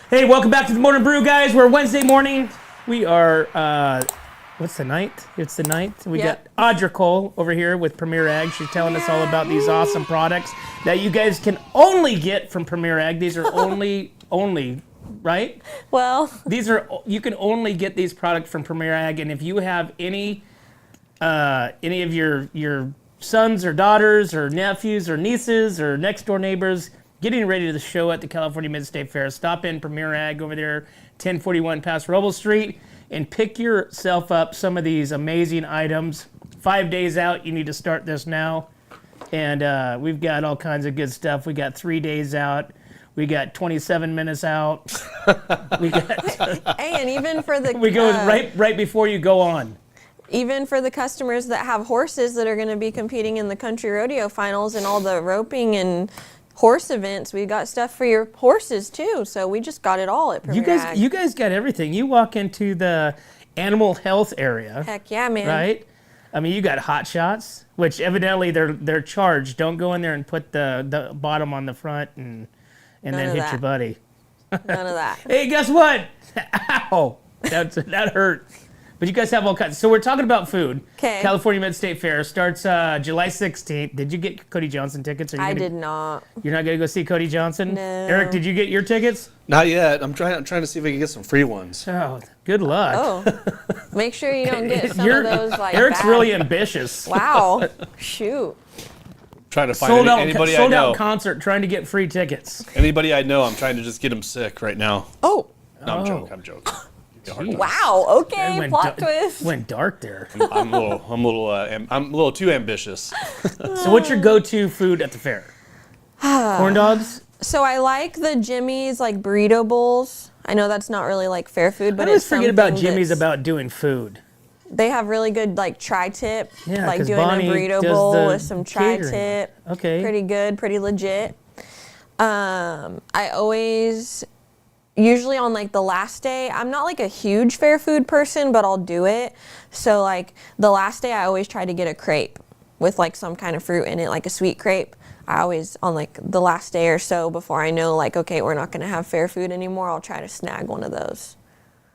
Hey, welcome back to the Morning Brew, guys. We're Wednesday morning. We are, what's the night? It's the ninth. We got Audra Cole over here with Premier Ag. She's telling us all about these awesome products that you guys can only get from Premier Ag. These are only, right? Well, you can only get these products from Premier Ag, and if you have any of your sons or daughters or nephews or nieces or next door neighbors getting ready to the show at the California Mid-State Fair, stop in Premier Ag over there, 1041 Paso Robles Street, and pick yourself up some of these amazing items. 5 days out, you need to start this now. And we've got all kinds of good stuff. We got 3 days out. We got 27 minutes out. We got hey, and even for the we go right before you go on. Even for the customers that have horses that are going to be competing in the country rodeo finals and all the roping and horse events, we got stuff for your horses too. So we just got it all at Premier Ag. You guys got everything. You walk into the animal health area. Heck yeah, man. Right? I mean, you got hot shots, which evidently they're charged. Don't go in there and put the bottom on the front and then hit your buddy. None of that. Hey, guess what? Ow! That hurt. But you guys have all kinds. So we're talking about food. Okay. California Mid-State Fair starts July 16th. Did you get Cody Johnson tickets? I did not. You're not going to go see Cody Johnson? No. Eric, did you get your tickets? Not yet. I'm trying to see if I can get some free ones. Oh, good luck. Oh, make sure you don't get some of those like Eric's bad. really ambitious. Wow. Shoot. Trying to find anybody I know. Sold out concert trying to get free tickets. Anybody I know, I'm trying to just get them sick right now. Oh. No, I'm joking. Wow. Okay. Plot twist. Went dark there. I'm a little too ambitious. So what's your go-to food at the fair? Corn dogs? So I like the Jimmy's like burrito bowls. I know that's not really like fair food, but I always forget about Jimmy's about doing food. They have really good like tri-tip, like doing Bonnie a burrito bowl with some tri-tip. Okay. Pretty good, pretty legit. I always, usually on like the last day, I'm not like a huge fair food person, but I'll do it. So like the last day I always try to get a crepe with like some kind of fruit in it, like a sweet crepe. I always, on like the last day or so before I know like, okay, we're not gonna have fair food anymore, I'll try to snag one of those.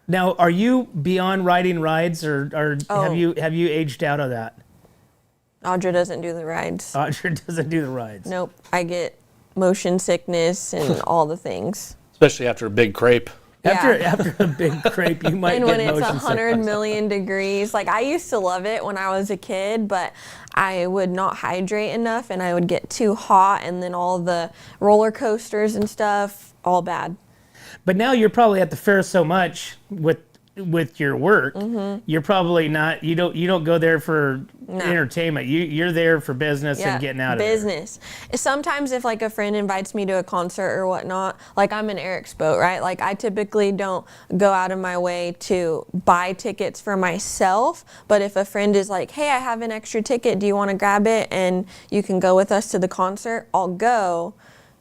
Now, are you beyond riding rides or have you aged out of that? Audra doesn't do the rides. Audra doesn't do the rides. Nope, I get motion sickness and all the things. Especially after a big crepe. After a big crepe, you might and get when it's motion 100 sickness. million degrees. Like I used to love it when I was a kid, but I would not hydrate enough and I would get too hot, and then all the roller coasters and stuff, all bad. But now you're probably at the fair so much with your work, you're probably not. You don't go there for entertainment. You're there for business and getting out of business. Sometimes if like a friend invites me to a concert or whatnot, like I'm in Eric's boat, right? Like I typically don't go out of my way to buy tickets for myself. But if a friend is like, hey, I have an extra ticket, do you want to grab it and you can go with us to the concert? I'll go.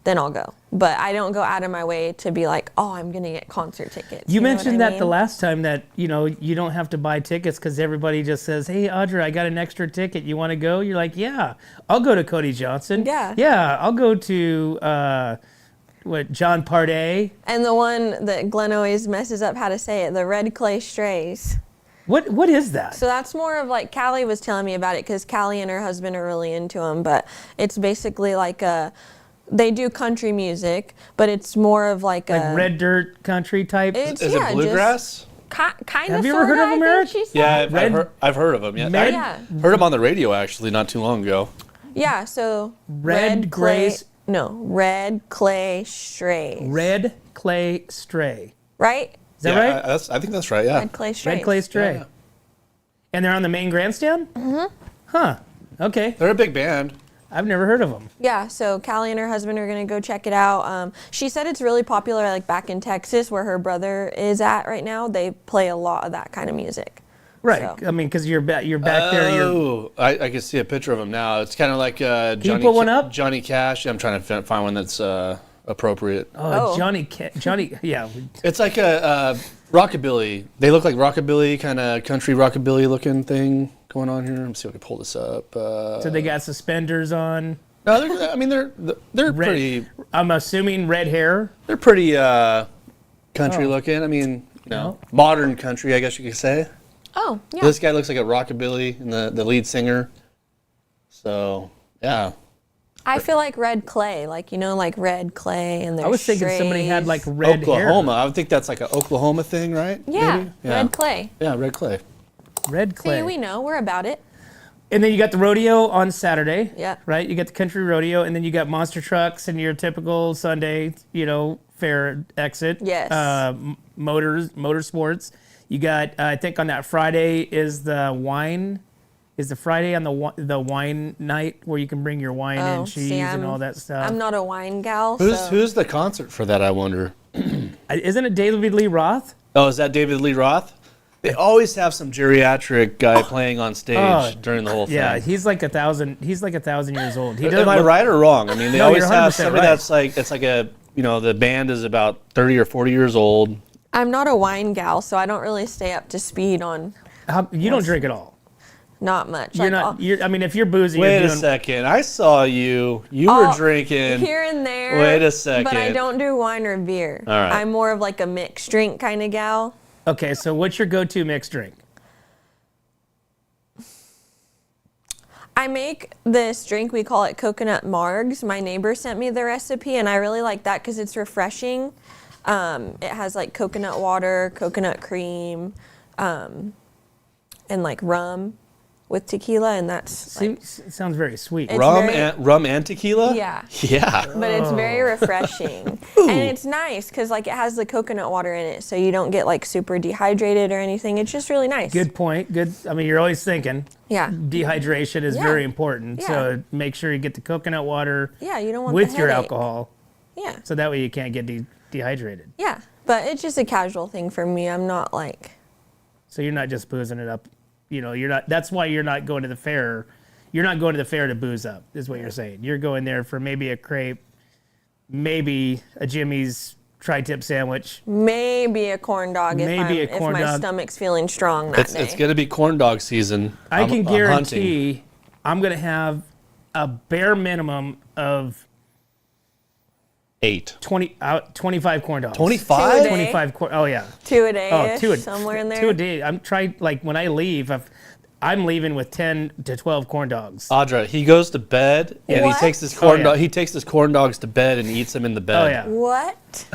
Then I'll go. But I don't go out of my way to be like, oh, I'm going to get concert tickets. You mentioned that mean? the last time that, you don't have to buy tickets because everybody just says, hey, Audra, I got an extra ticket. You want to go? You're like, yeah, I'll go to Cody Johnson. Yeah. Yeah, I'll go to, John Parday. And the one that Glenn always messes up how to say it, the Red Clay Strays. What is that? So that's more of like Callie was telling me about it because Callie and her husband are really into them. But it's basically like they do country music, but it's more of like a red dirt country type. Is it bluegrass? Kind of. Have you ever heard of them, Eric? Yeah, I've heard of them. Yeah, I heard them on the radio actually not too long ago. Yeah, so red clay stray. Red clay stray. Right? Is that right? I think that's right. Yeah. Red clay stray. Red clay stray. Yeah. And they're on the main grandstand? Mm-hmm. Huh. Okay. They're a big band. I've never heard of them. Yeah, so Callie and her husband are going to go check it out. She said it's really popular like back in Texas where her brother is at right now. They play a lot of that kind of music. Right. So. I mean, because you're back there. Oh, I can see a picture of them now. It's kind of like Can you pull one up? Johnny Cash. I'm trying to find one that's appropriate. Oh, Johnny, yeah. It's like a rockabilly. They look like rockabilly, kind of country rockabilly looking thing going on here. Let me see if I can pull this up. So they got suspenders on. No, they're pretty. I'm assuming red hair. They're pretty country looking. I mean, modern country, I guess you could say. Oh, yeah. This guy looks like a rockabilly, and the lead singer. So, yeah. I feel like red clay, like red clay, and there's I was thinking somebody had like red Oklahoma. hair. I would think that's like an Oklahoma thing, right? Yeah, Maybe? red clay. Yeah, red clay. Red clay. See, we know. We're about it. And then you got the rodeo on Saturday. Yeah. Right? You got the country rodeo, and then you got monster trucks and your typical Sunday, fair exit. Yes. Motorsports. You got, I think on that Friday is the wine. Is the Friday on the wine night where you can bring your wine and cheese and all that stuff? I'm not a wine gal. Who's the concert for that, I wonder? Isn't it David Lee Roth? Oh, is that David Lee Roth? They always have some geriatric guy playing on stage during the whole thing. Yeah, he's like 1,000 years old. Am I right or wrong? I mean, they always have somebody right. that's like, it's like the band is about 30 or 40 years old. I'm not a wine gal, so I don't really stay up to speed on. You don't drink at all. Not much. You're not. I mean, if you're boozy, wait a second. I saw you. You were drinking here and there. Wait a second. But I don't do wine or beer. All right. I'm more of like a mixed drink kind of gal. Okay, so what's your go-to mixed drink? I make this drink. We call it coconut margs. My neighbor sent me the recipe, and I really like that because it's refreshing. It has like coconut water, coconut cream, and like rum with tequila, and that's it sounds very sweet. Rum and tequila? Yeah. Yeah. But it's very refreshing. And it's nice because like it has the coconut water in it, so you don't get like super dehydrated or anything. It's just really nice. Good point. Good. I mean, you're always thinking. Yeah. Dehydration is very important. Yeah. So make sure you get the coconut water. Yeah, you don't want with the your headache. alcohol. Yeah. So that way you can't get dehydrated. Yeah. But it's just a casual thing for me. I'm not like. So you're not just boozing it up. You're not. That's why you're not going to the fair. You're not going to the fair to booze up, is what you're saying. You're going there for maybe a crepe, maybe a Jimmy's tri-tip sandwich, maybe a corn dog if my stomach's feeling strong that day. It's going to be corn dog season. I can guarantee I'm going to have a bare minimum of 25 corn dogs. 25? 25 corn. Oh yeah. 2 a day. Somewhere in there. 2 a day. I'm trying, like when I leave, I'm leaving with 10 to 12 corn dogs. Audra, he goes to bed and he takes his he takes his corn dogs to bed and eats them in the bed. Oh yeah. What?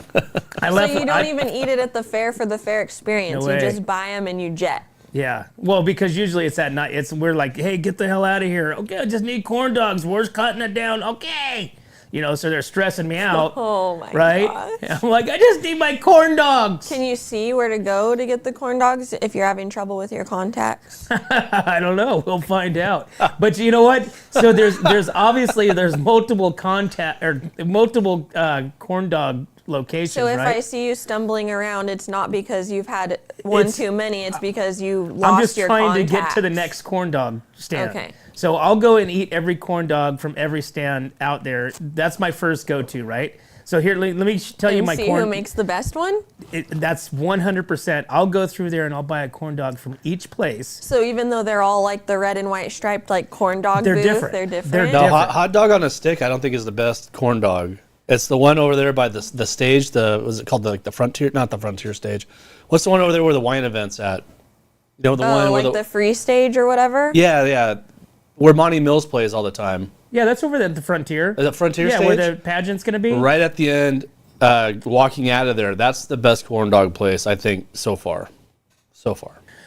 So you don't even eat it at the fair for the fair experience. No way. You just buy them and you jet. Yeah. Well, because usually it's at night. We're like, hey, get the hell out of here. Okay, I just need corn dogs. Where's cutting it down? Okay. So they're stressing me out. Oh my right? gosh. I'm like, I just need my corn dogs. Can you see where to go to get the corn dogs if you're having trouble with your contacts? I don't know. We'll find out. But you know what? So there's obviously multiple multiple corn dog locations. So if right? I see you stumbling around, it's not because you've had one too many. It's because you lost your contacts. I'm just trying to get to the next corn dog stand. Okay. So I'll go and eat every corn dog from every stand out there. That's my first go-to, right? So here, let me tell you my see corn. Who makes the best one? That's 100%. I'll go through there and I'll buy a corn dog from each place. So even though they're all like the red and white striped like corn dog they're booth, different. they're different. They're No, different. hot dog on a stick I don't think is the best corn dog. It's the one over there by the stage, was it called the frontier? Not the frontier stage. What's the one over there where the wine event's at? You know, the one where like the free stage or whatever? Yeah. Where Monty Mills plays all the time. Yeah, that's over at the Frontier. The Frontier stage? Yeah, where the pageant's going to be. Right at the end, walking out of there, that's the best corn dog place, I think, so far.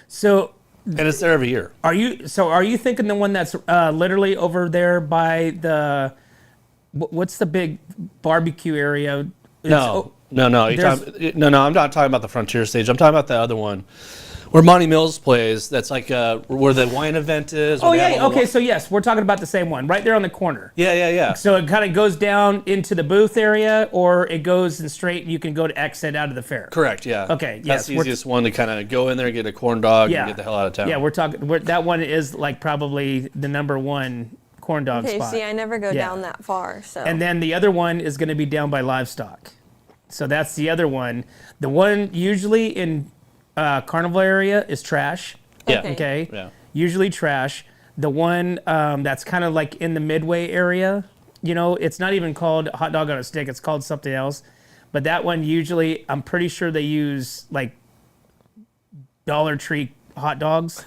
So, and it's there every year. Are you thinking the one that's literally over there by the, what's the big barbecue area? No. I'm not talking about the Frontier stage. I'm talking about the other one. Where Monty Mills plays, that's like where the wine event is. Oh, yeah, okay, so yes, we're talking about the same one, right there on the corner. Yeah. So it kind of goes down into the booth area, or it goes in straight, and you can go to exit out of the fair. Correct, yeah. Okay, that's the easiest one to kind of go in there, get a corn dog, and get the hell out of town. Yeah, that one is like probably the #1 corn dog spot. Okay, see, I never go down that far, so. And then the other one is going to be down by livestock. So that's the other one. The one usually in Carnival area is trash. Yeah. Okay. Yeah. Usually trash. The one that's kind of like in the midway area, it's not even called hot dog on a stick. It's called something else. But that one usually, I'm pretty sure they use like Dollar Tree hot dogs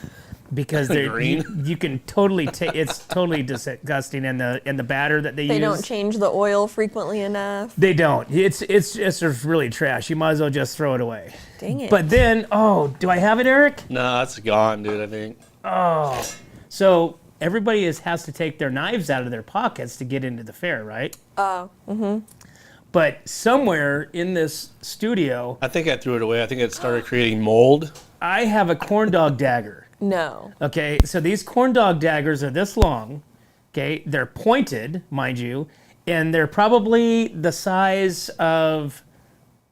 because they're green. You can totally it's totally disgusting, and the batter that they use. They don't change the oil frequently enough. They don't. It's just really trash. You might as well just throw it away. Dang it. But then, do I have it, Eric? No, that's gone, dude, I think. Oh. So everybody has to take their knives out of their pockets to get into the fair, right? Oh. Mm-hmm. But somewhere in this studio, I think I threw it away. I think it started creating mold. I have a corn dog dagger. No. Okay, so these corn dog daggers are this long. Okay, they're pointed, mind you, and they're probably the size of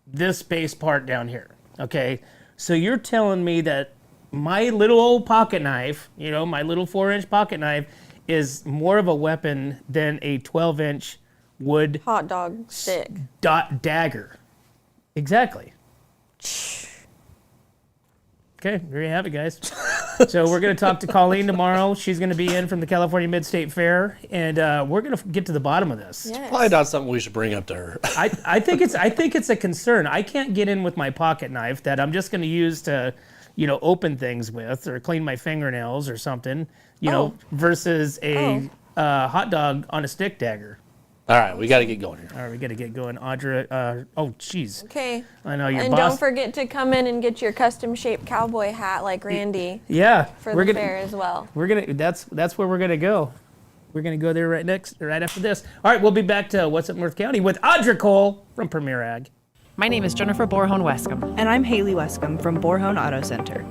this base part down here. Okay, so you're telling me that my little old pocket knife, my little 4-inch pocket knife, is more of a weapon than a 12-inch wood hot dog stick dagger. Exactly. Okay, there you have it, guys. So we're going to talk to Colleen tomorrow. She's going to be in from the California Mid-State Fair, and we're going to get to the bottom of this. Yes. Probably not something we should bring up to her. I think it's a concern. I can't get in with my pocket knife that I'm just going to use to, open things with or clean my fingernails or something, versus a hot dog on a stick dagger. All right, we got to get going here. All right, we got to get going. Audra, jeez. Okay. I know your and boss. don't forget to come in and get your custom-shaped cowboy hat like Randy. Yeah. For the fair as well. That's where we're gonna go. We're gonna go there right after this. All right, we'll be back to What's Up North County with Audra Cole from Premier Ag. My name is Jennifer Borhone Wescombe. And I'm Haley Wescombe from Borhone Auto Center.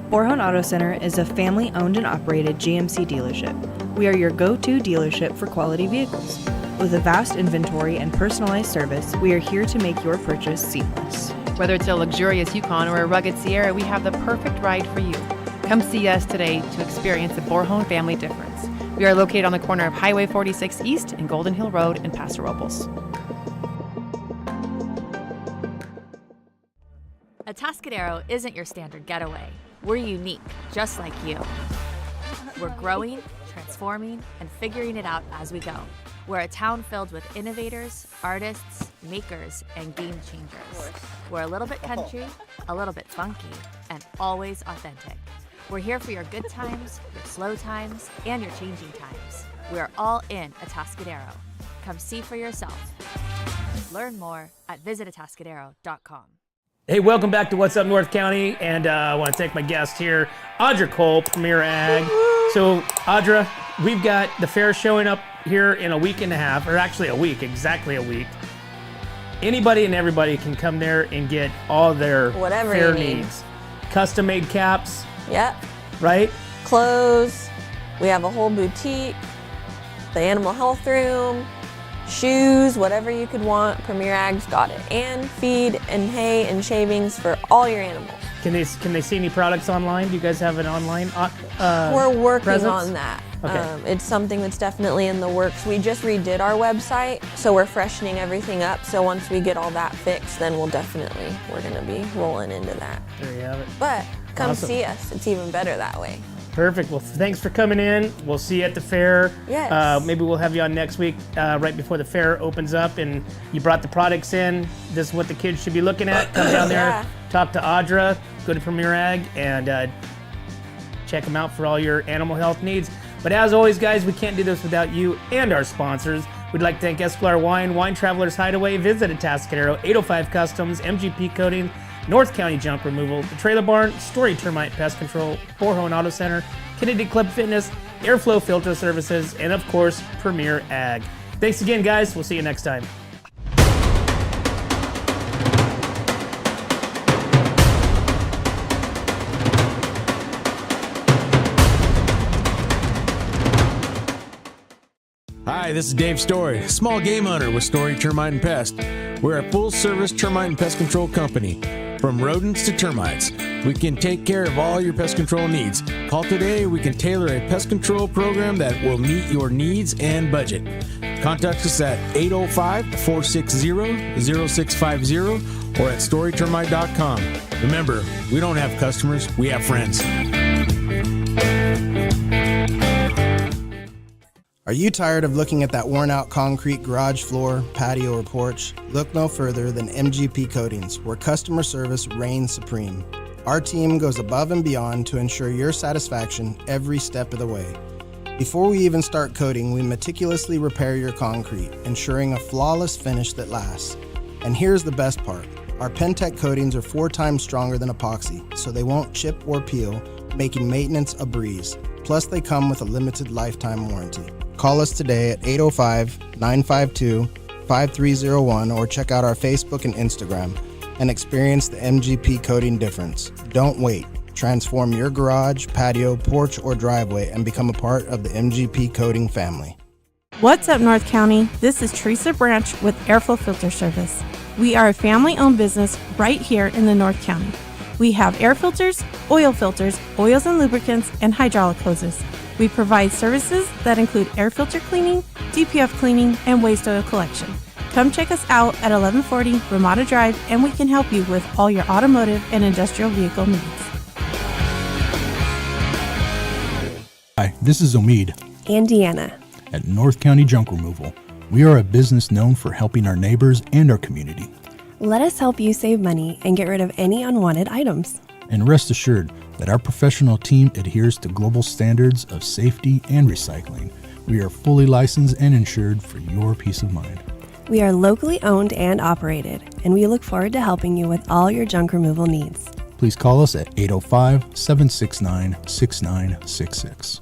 Borhone Auto Center is a family-owned and operated GMC dealership. We are your go-to dealership for quality vehicles. With a vast inventory and personalized service, we are here to make your purchase seamless. Whether it's a luxurious Yukon or a rugged Sierra, we have the perfect ride for you. Come see us today to experience the Borhone family difference. We are located on the corner of Highway 46 East and Golden Hill Road in Paso Robles. Atascadero isn't your standard getaway. We're unique, just like you. We're growing, transforming, and figuring it out as we go. We're a town filled with innovators, artists, makers, and game changers. We're a little bit country, a little bit funky, and always authentic. We're here for your good times, your slow times, and your changing times. We're all in Atascadero. Come see for yourself. Learn more at visitatascadero.com. Hey, welcome back to What's Up North County, and I want to thank my guest here, Audra Cole, Premier Ag. So, Audra, we've got the fair showing up here in a week and a half, or actually a week, exactly a week. Anybody and everybody can come there and get all their whatever fair you need. needs. Custom-made caps. Yep. Right? Clothes. We have a whole boutique. The animal health room. Shoes, whatever you could want, Premier Ag's got it. And feed and hay and shavings for all your animals. Can they see any products online? Do you guys have an online We're working presence? on that. Okay. It's something that's definitely in the works. We just redid our website, so we're freshening everything up. So once we get all that fixed, then we're gonna be rolling into that. There you have it. But come Awesome. see us. It's even better that way. Perfect. Well, thanks for coming in. We'll see you at the fair. Yes. Maybe we'll have you on next week, right before the fair opens up, and you brought the products in. This is what the kids should be looking at. Come down there, Yeah. talk to Audra, go to Premier Ag, and check them out for all your animal health needs. But as always, guys, we can't do this without you and our sponsors. We'd like to thank Esquire Wine Travelers Hideaway, Visit Atascadero, 805 Customs, MGP Coating, North County Junk Removal, The Trailer Barn, Story Termite Pest Control, Borhone Auto Center, Kennedy Club Fitness, Airflow Filter Services, and of course, Premier Ag. Thanks again, guys. We'll see you next time. Hi, this is Dave Story, small game hunter with Story Termite and Pest. We're a full-service termite and pest control company. From rodents to termites, we can take care of all your pest control needs. Call today, we can tailor a pest control program that will meet your needs and budget. Contact us at 805-460-0650 or at storytermite.com. Remember, we don't have customers, we have friends. Are you tired of looking at that worn-out concrete garage floor, patio, or porch? Look no further than MGP Coatings, where customer service reigns supreme. Our team goes above and beyond to ensure your satisfaction every step of the way. Before we even start coating, we meticulously repair your concrete, ensuring a flawless finish that lasts. And here's the best part. Our Pentec coatings are 4 times stronger than epoxy, so they won't chip or peel, making maintenance a breeze. Plus, they come with a limited lifetime warranty. Call us today at 805-952-5301 or check out our Facebook and Instagram and experience the MGP coating difference. Don't wait. Transform your garage, patio, porch, or driveway and become a part of the MGP coating family. What's up, North County? This is Teresa Branch with Airflow Filter Service. We are a family-owned business right here in the North County. We have air filters, oils and lubricants, and hydraulic hoses. We provide services that include air filter cleaning, DPF cleaning, and waste oil collection. Come check us out at 1140 Ramada Drive, and we can help you with all your automotive and industrial vehicle needs. Hi, this is Omid. And Deanna. At North County Junk Removal, we are a business known for helping our neighbors and our community. Let us help you save money and get rid of any unwanted items. And rest assured that our professional team adheres to global standards of safety and recycling. We are fully licensed and insured for your peace of mind. We are locally owned and operated, and we look forward to helping you with all your junk removal needs. Please call us at 805-769-6966.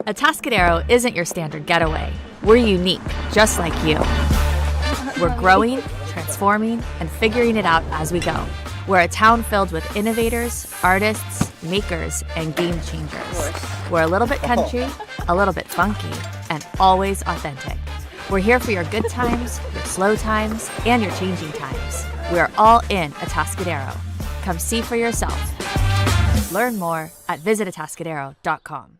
Atascadero isn't your standard getaway. We're unique, just like you. We're growing, transforming, and figuring it out as we go. We're a town filled with innovators, artists, makers, and game changers. We're a little bit country, a little bit funky, and always authentic. We're here for your good times, your slow times, and your changing times. We're all in Atascadero. Come see for yourself. Learn more at visitatascadero.com.